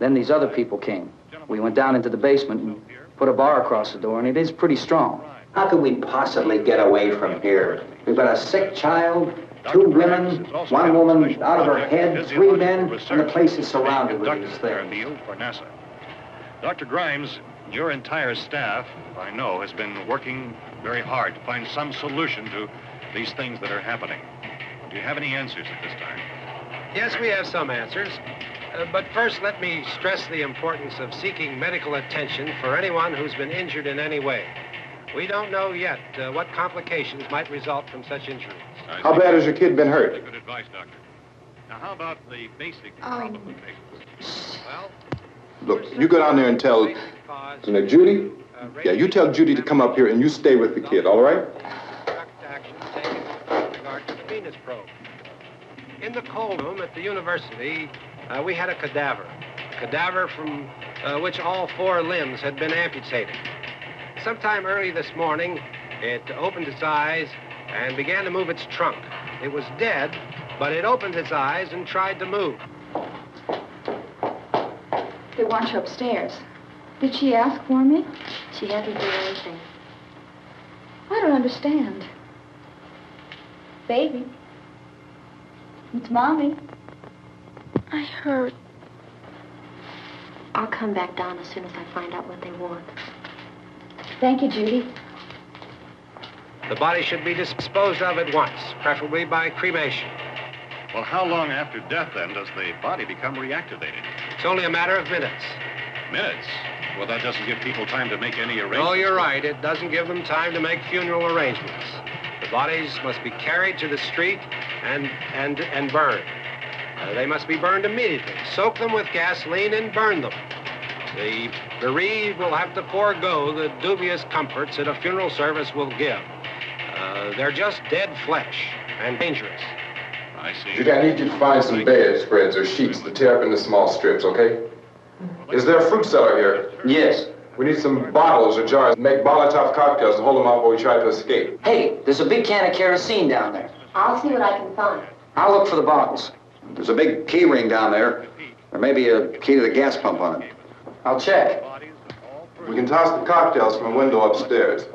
Then these other people came. We went down into the basement and put a bar across the door, and it is pretty strong. How could we possibly get away from here? We've got a sick child, 2 women, 1 woman out of her head, 3 men, and the place is surrounded with these things. For NASA. Dr. Grimes, your entire staff, I know, has been working very hard to find some solution to these things that are happening. Do you have any answers at this time? Yes, we have some answers. But first, let me stress the importance of seeking medical attention for anyone who's been injured in any way. We don't know yet what complications might result from such injuries. How bad has your kid been hurt? Good advice, Doctor. Now, how about the basic problem of the patient? Well, Look, you go down there and tell, Judy? Yeah, you tell Judy to come up here and you stay with the kid, all right? action taken with regard to the Venus probe. In the cold room at the university, we had a cadaver from which all 4 limbs had been amputated. Sometime early this morning, it opened its eyes and began to move its trunk. It was dead, but it opened its eyes and tried to move. They want you upstairs. Did she ask for me? She hasn't done anything. I don't understand. Baby. It's Mommy. I heard. I'll come back down as soon as I find out what they want. Thank you, Judy. The body should be disposed of at once, preferably by cremation. Well, how long after death, then, does the body become reactivated? It's only a matter of minutes. Minutes? Well, that doesn't give people time to make any arrangements. Oh, you're right. It doesn't give them time to make funeral arrangements. The bodies must be carried to the street and burned. They must be burned immediately. Soak them with gasoline and burn them. The bereaved will have to forego the dubious comforts that a funeral service will give. They're just dead flesh and dangerous. I see. Judy, I need you to find some bedspreads or sheets to tear up into small strips, okay? Is there a fruit cellar here? Yes. We need some bottles or jars to make Molotov cocktails and hold them out while we try to escape. Hey, there's a big can of kerosene down there. I'll see what I can find. I'll look for the bottles. There's a big key ring down there. There may be a key to the gas pump on it. I'll check. We can toss the cocktails from a window upstairs.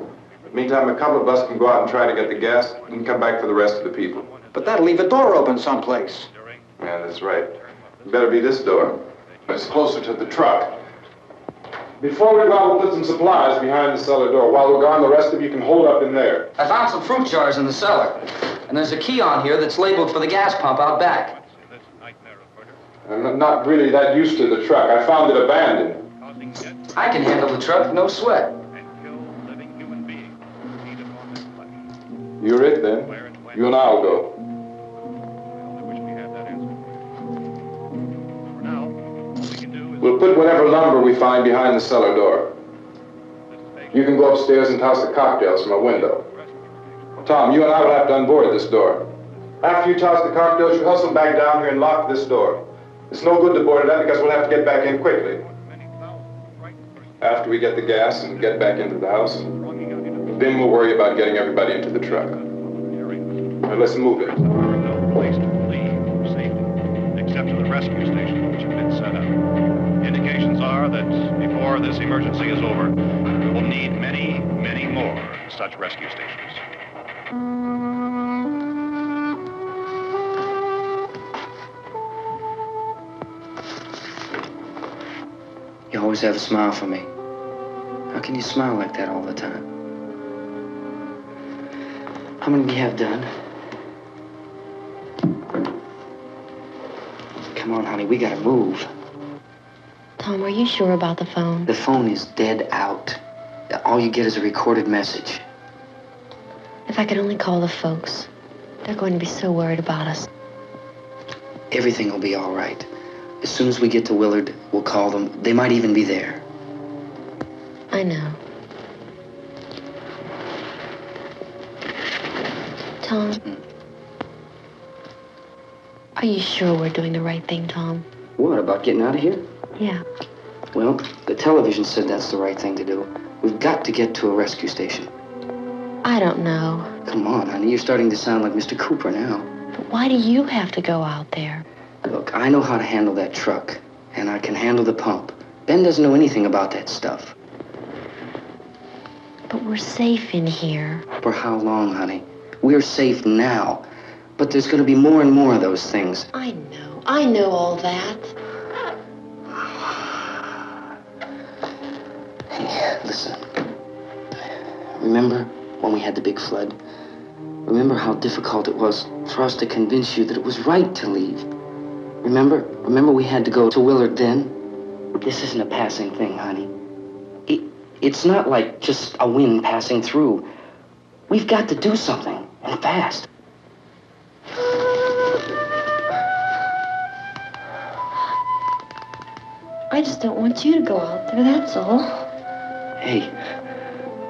Meantime, a couple of us can go out and try to get the gas and come back for the rest of the people. But that'll leave a door open someplace. Yeah, that's right. It better be this door. It's closer to the truck. Before we go out, we'll put some supplies behind the cellar door. While we're gone, the rest of you can hold up in there. I found some fruit jars in the cellar. And there's a key on here that's labeled for the gas pump out back. I'm not really that used to the truck. I found it abandoned. I can handle the truck, no sweat. You're it, then. You and I'll go. We'll put whatever lumber we find behind the cellar door. You can go upstairs and toss the cocktails from a window. Tom, you and I will have to unboard this door. After you toss the cocktails, you hustle back down here and lock this door. It's no good to board it up because we'll have to get back in quickly. After we get the gas and get back into the house, then we'll worry about getting everybody into the truck. Now let's move it. No place to leave safely, except to the rescue station, which have been set up. Indications are that before this emergency is over, we will need many, many more such rescue stations. You always have a smile for me. How can you smile like that all the time? How many do you have done? Come on, honey, we gotta move. Tom, are you sure about the phone? The phone is dead out. All you get is a recorded message. If I could only call the folks. They're going to be so worried about us. Everything will be all right. As soon as we get to Willard, we'll call them. They might even be there. I know. Tom? Are you sure we're doing the right thing, Tom? What, about getting out of here? Yeah. Well, the television said that's the right thing to do. We've got to get to a rescue station. I don't know. Come on, honey. You're starting to sound like Mr. Cooper now. But why do you have to go out there? Look, I know how to handle that truck, and I can handle the pump. Ben doesn't know anything about that stuff. But we're safe in here. For how long, honey? We're safe now. But there's going to be more and more of those things. I know. I know all that. Hey, listen. Remember when we had the big flood? Remember how difficult it was for us to convince you that it was right to leave? Remember we had to go to Willard then? This isn't a passing thing, honey. It's not like just a wind passing through. We've got to do something, and fast. I just don't want you to go out there, that's all. Hey,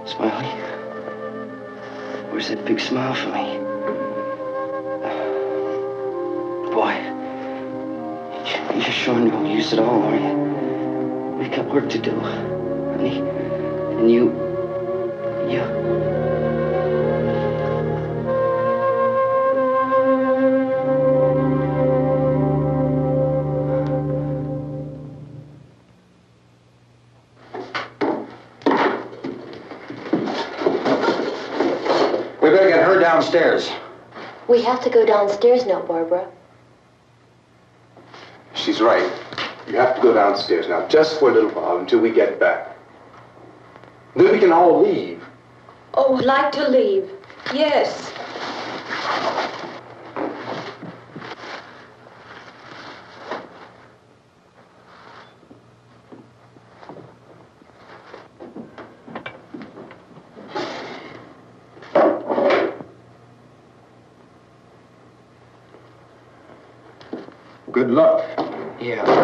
Smiley. Where's that big smile for me? Boy, you're sure no use at all, are you? We've got work to do, honey. And you... We better get her downstairs. We have to go downstairs now, Barbara. She's right. You have to go downstairs now, just for a little while, until we get back. Then we can all leave. Oh, I'd like to leave. Yes. Good luck. Yeah.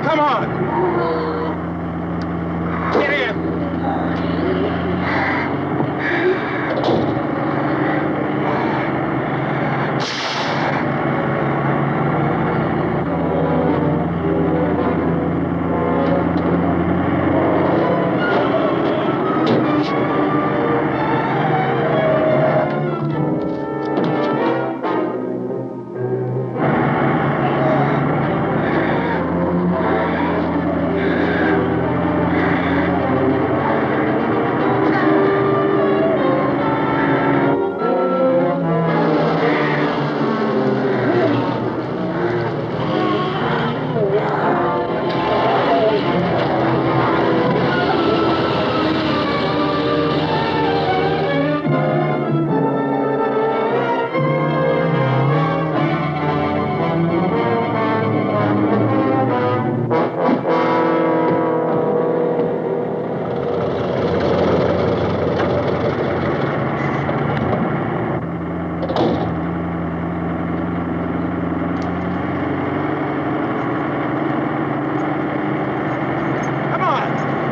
Come on! Get in!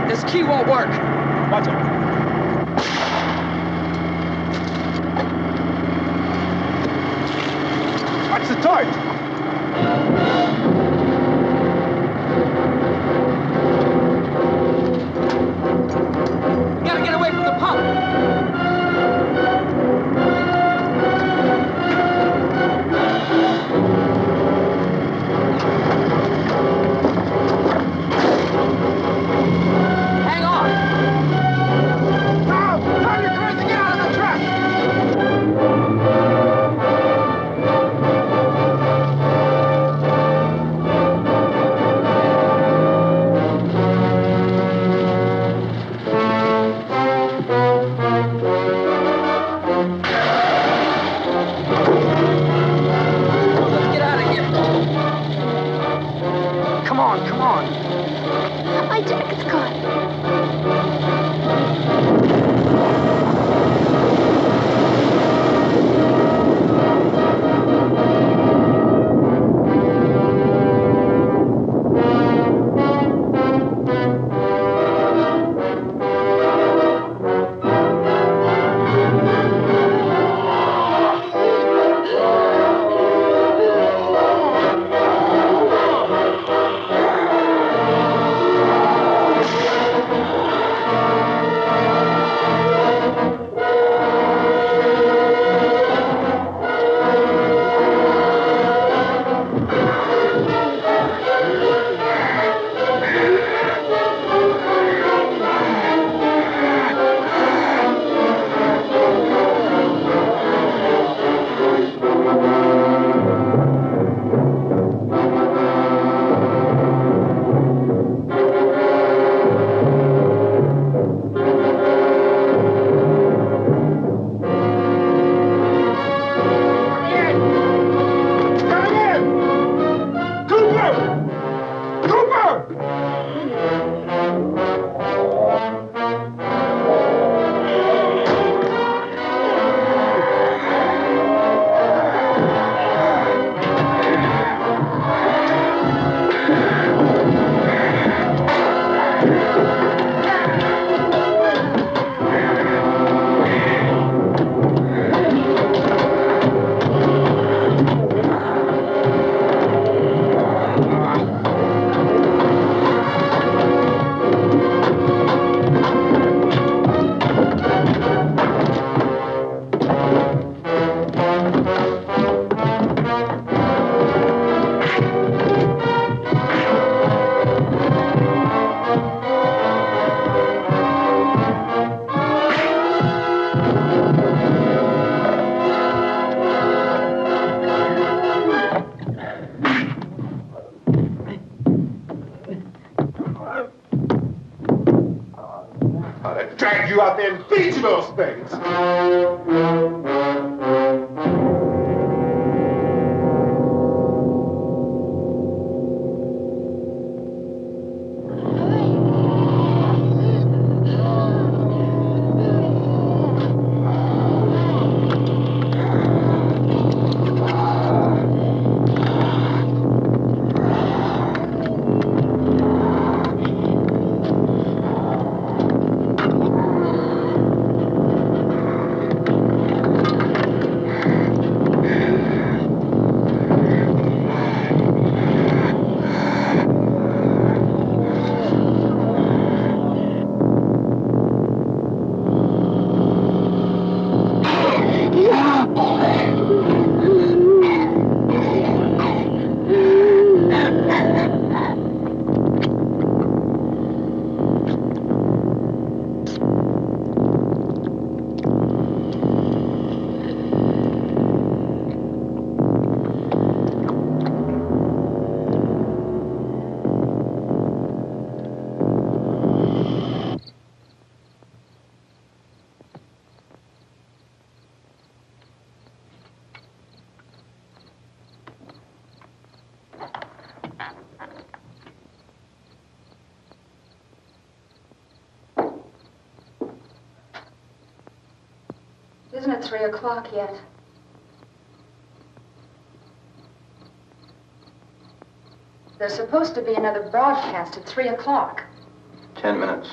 This key won't work. Watch it. Watch the torch. We gotta get away from the pump. Hang on. Now, turn your cars and get out of the truck. Let's get out of here. Come on, come on. My jacket's caught. Drag you out there and feed you those things. Isn't it 3 o'clock yet? There's supposed to be another broadcast at 3 o'clock. 10 minutes.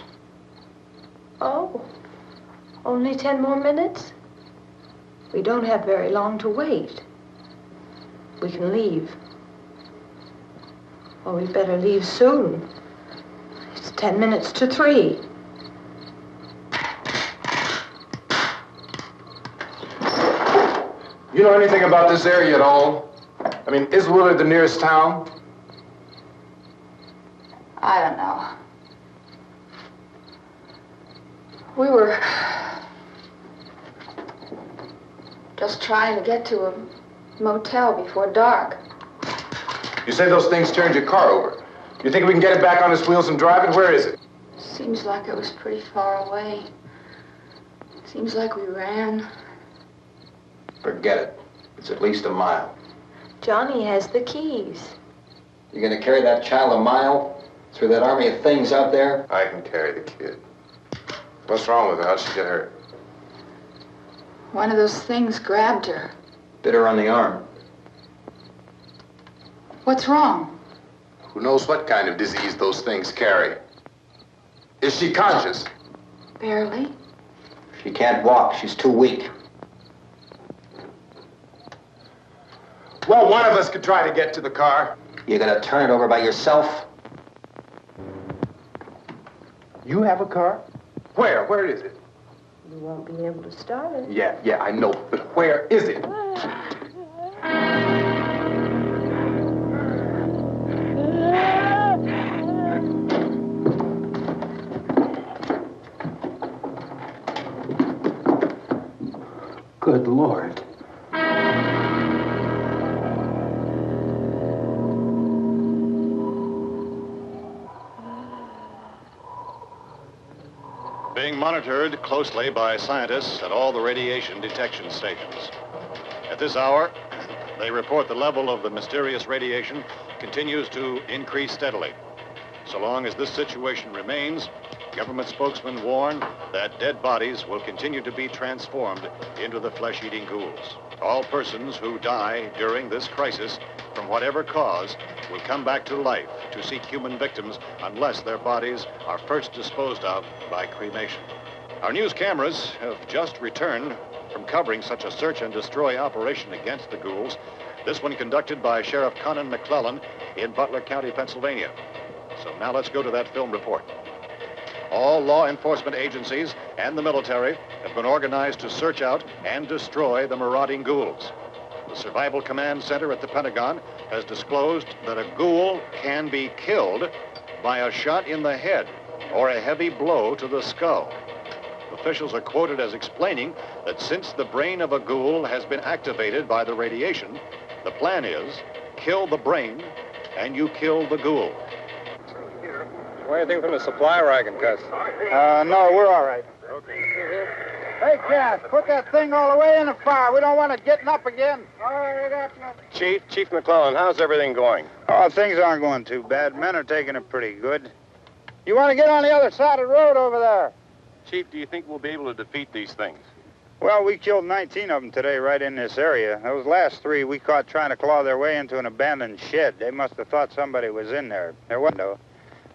Oh, only 10 more minutes? We don't have very long to wait. We can leave. Well, we'd better leave soon. It's 10 minutes to 3. You know anything about this area at all? I mean, is Willard the nearest town? I don't know. We were just trying to get to a motel before dark. You say those things turned your car over. You think we can get it back on its wheels and drive it? Where is it? Seems like it was pretty far away. Seems like we ran. Forget it. It's at least a mile. Johnny has the keys. You gonna carry that child a mile through that army of things out there? I can carry the kid. What's wrong with her? How'd she get hurt? One of those things grabbed her. Bit her on the arm. What's wrong? Who knows what kind of disease those things carry? Is she conscious? Barely. She can't walk. She's too weak. Well, one of us could try to get to the car. You gonna turn it over by yourself? You have a car? Where? Where is it? You won't be able to start it. Yeah, I know. But where is it? Good Lord. Being monitored closely by scientists at all the radiation detection stations. At this hour, they report the level of the mysterious radiation continues to increase steadily. So long as this situation remains, government spokesmen warn that dead bodies will continue to be transformed into the flesh-eating ghouls. All persons who die during this crisis, from whatever cause, will come back to life to seek human victims unless their bodies are first disposed of by cremation. Our news cameras have just returned from covering such a search and destroy operation against the ghouls, this one conducted by Sheriff Conan McClellan in Butler County, Pennsylvania. So now let's go to that film report. All law enforcement agencies and the military have been organized to search out and destroy the marauding ghouls. The Survival Command Center at the Pentagon has disclosed that a ghoul can be killed by a shot in the head or a heavy blow to the skull. Officials are quoted as explaining that since the brain of a ghoul has been activated by the radiation, the plan is kill the brain and you kill the ghoul. Anything from the supply wagon, Cuz? No, we're all right. Hey, Cass, put that thing all the way in the fire. We don't want it getting up again. All right, Chief McClellan, how's everything going? Oh, things aren't going too bad. Men are taking it pretty good. You want to get on the other side of the road over there? Chief, do you think we'll be able to defeat these things? Well, we killed 19 of them today right in this area. Those last 3 we caught trying to claw their way into an abandoned shed. They must have thought somebody was in there. There wasn't, though.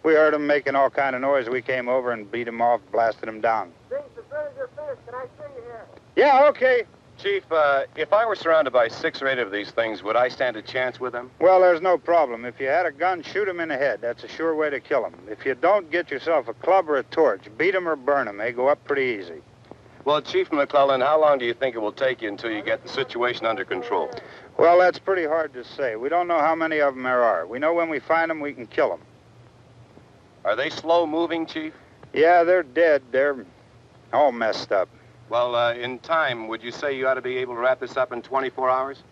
We heard them making all kind of noise. We came over and beat them off, blasted them down. Things as good as your fist. Can I see you here? Yeah, okay. Chief, if I were surrounded by 6 or 8 of these things, would I stand a chance with them? Well, there's no problem. If you had a gun, shoot them in the head. That's a sure way to kill them. If you don't, get yourself a club or a torch. Beat them or burn them. They go up pretty easy. Well, Chief McClellan, how long do you think it will take you until you get the situation under control? Well, that's pretty hard to say. We don't know how many of them there are. We know when we find them, we can kill them. Are they slow-moving, Chief? Yeah, they're dead. They're all messed up. Well, in time, would you say you ought to be able to wrap this up in 24 hours?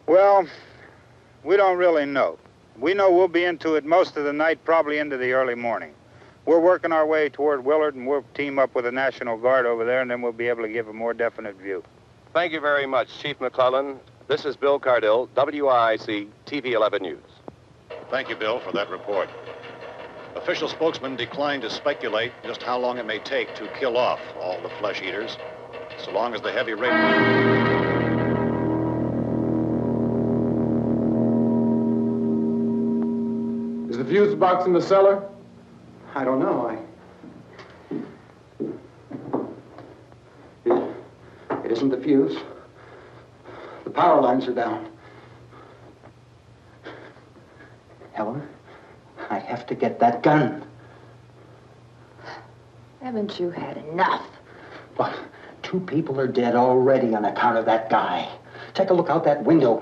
Well, we don't really know. We know we'll be into it most of the night, probably into the early morning. We're working our way toward Willard, and we'll team up with the National Guard over there, and then we'll be able to give a more definite view. Thank you very much, Chief McClellan. This is Bill Cardill, WIC TV 11 News. Thank you, Bill, for that report. Official spokesman declined to speculate just how long it may take to kill off all the flesh eaters, so long as the heavy rain... Is the fuse box in the cellar? I don't know. wasn't the fuse. The power lines are down. Helen, I have to get that gun. Haven't you had enough? But 2 people are dead already on account of that guy. Take a look out that window.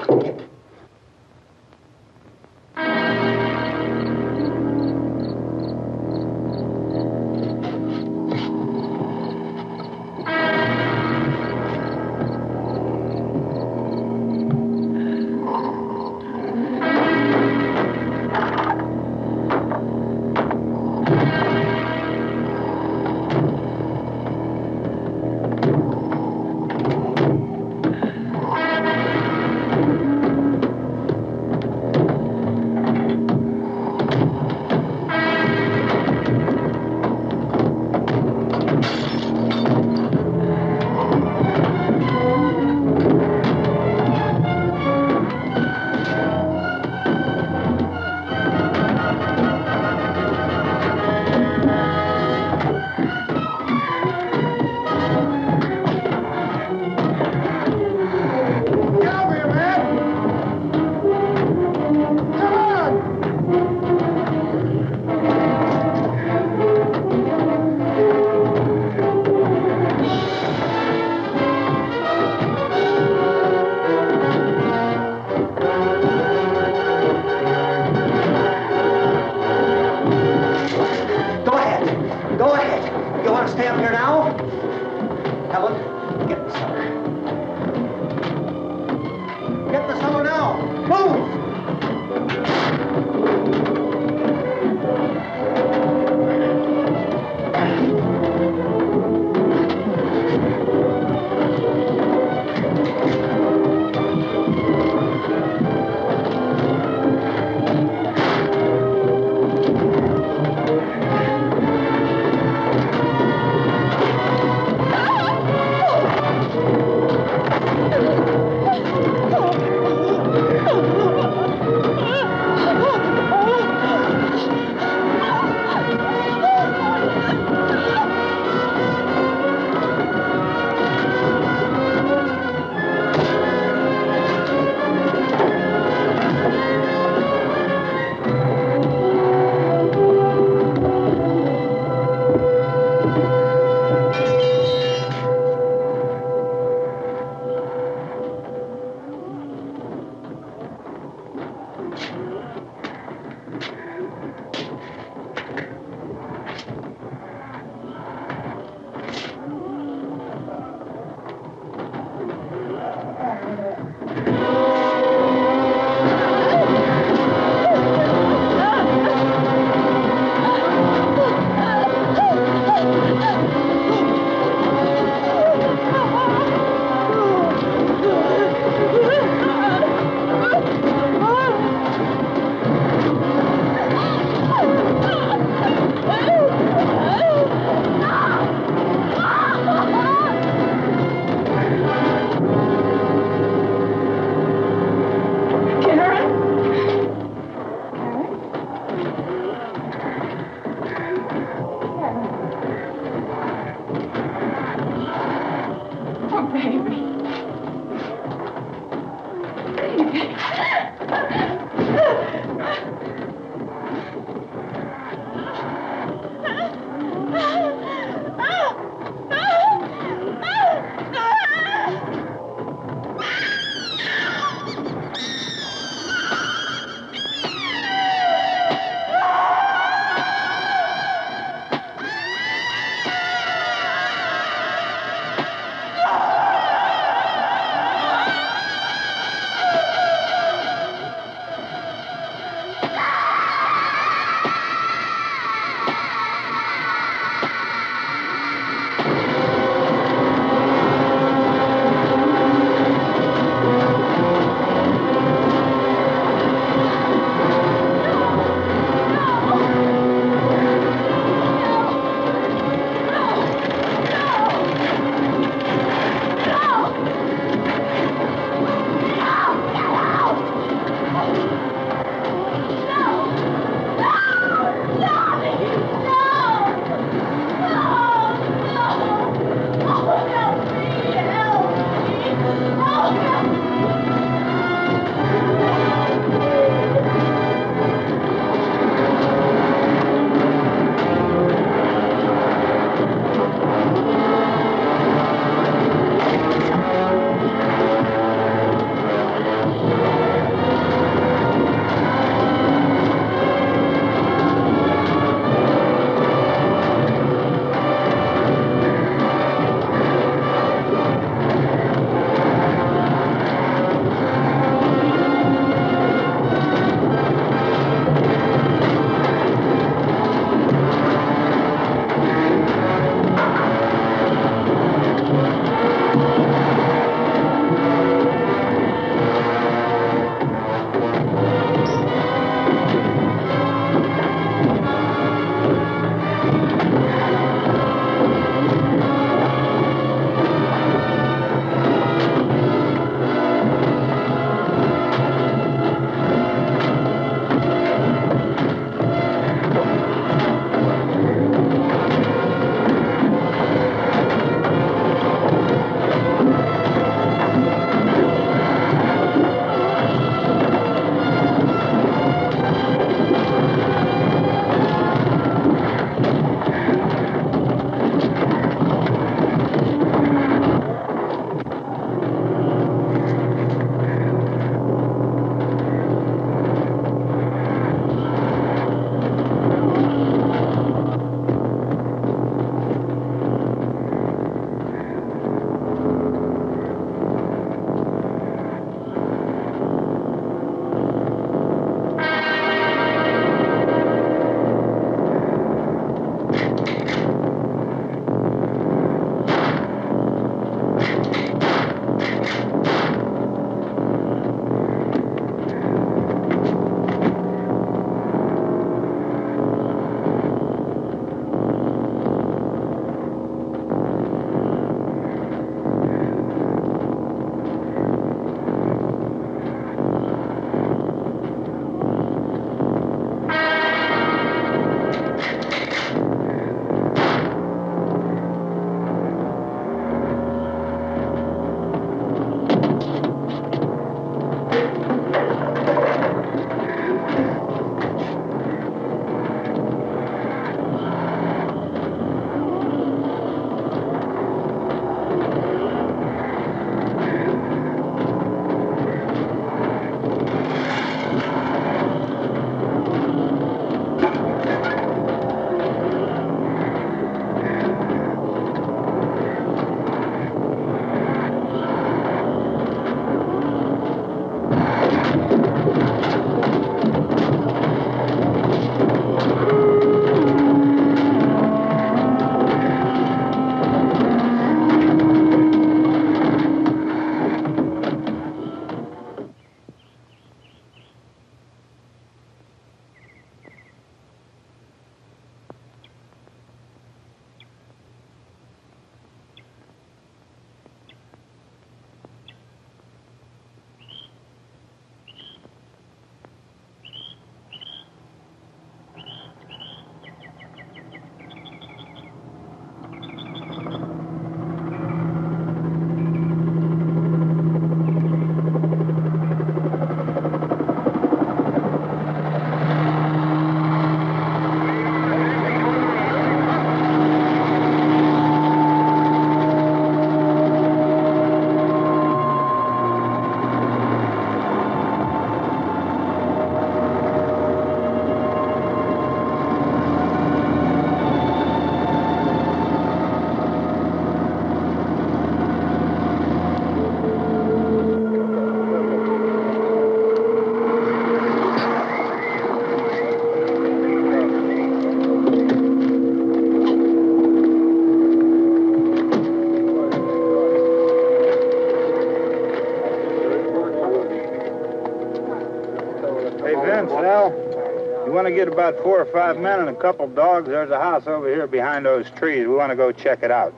want to get about 4 or 5 men and a couple dogs, there's a house over here behind those trees. We want to go check it out.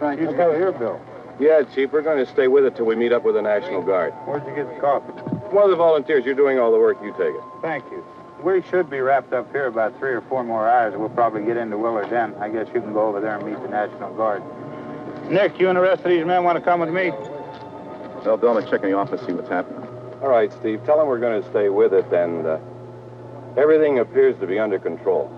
Right. You still here, Bill? Yeah, Chief, we're going to stay with it till we meet up with the National Guard. Where'd you get the coffee? One of the volunteers, you're doing all the work, you take it. Thank you. We should be wrapped up here about 3 or 4 more hours. We'll probably get into Willard then. I guess you can go over there and meet the National Guard. Nick, you and the rest of these men want to come with me? Well, Bill, let's check in the office, see what's happening. All right, Steve, tell them we're going to stay with it, and everything appears to be under control.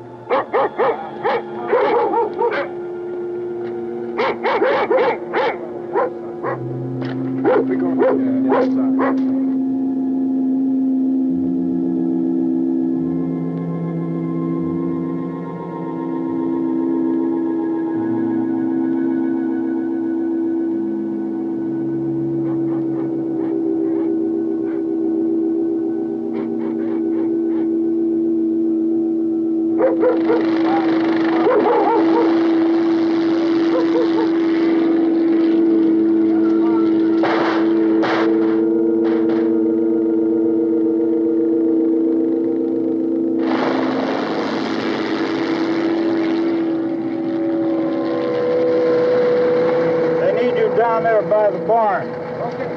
Down there by the barn. Okay.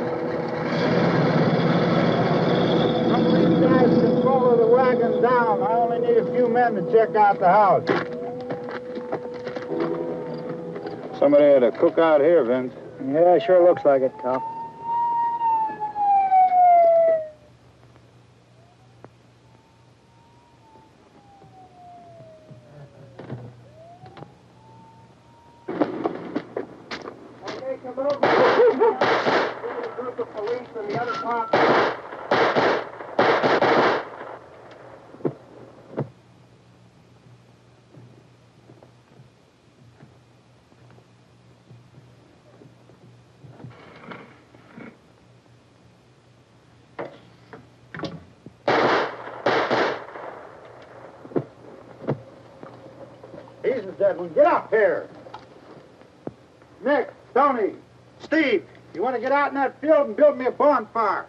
Some of these guys can follow the wagon down. I only need a few men to check out the house. Somebody had a cookout here, Vince. Yeah, it sure looks like it, Tom. He's the dead one. Get up here. Nick, Tony, Steve, you want to get out in that field and build me a bonfire?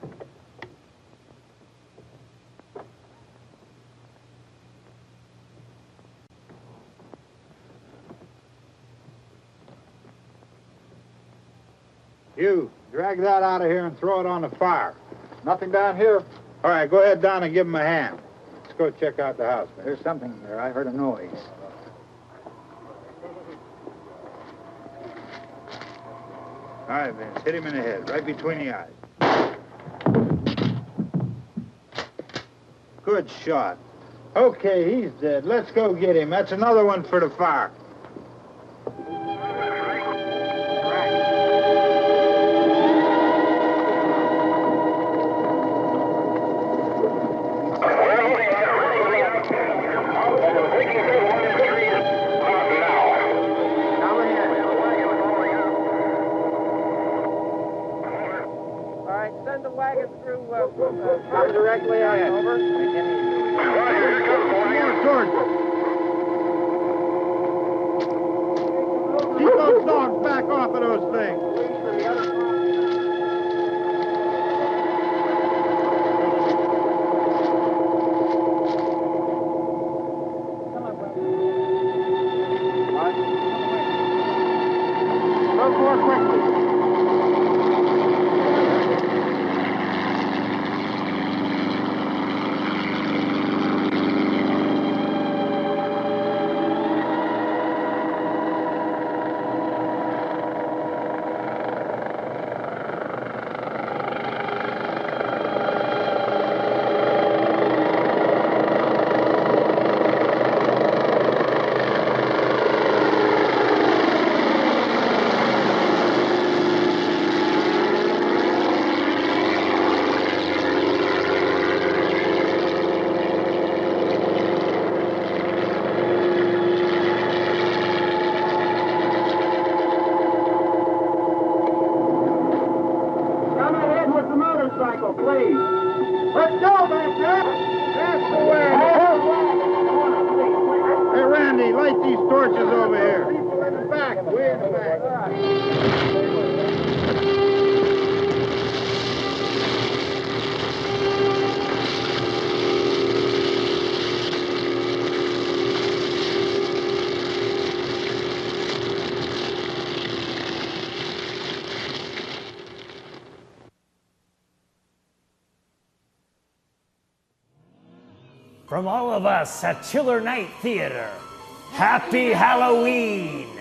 You, drag that out of here and throw it on the fire. Nothing down here? All right, go ahead down and give him a hand. Let's go check out the house. There's something there. I heard a noise. All right, Vince, hit him in the head, right between the eyes. Good shot. Okay, he's dead. Let's go get him. That's another one for the fire. Come directly on over. Keep those dogs back off of those things. Move more quickly. Please. Let's go back there. That's the way. Hey, Randy, light these torches over here. People in the back, way in the back. from all of us at Chiller Night Theater, Happy Halloween!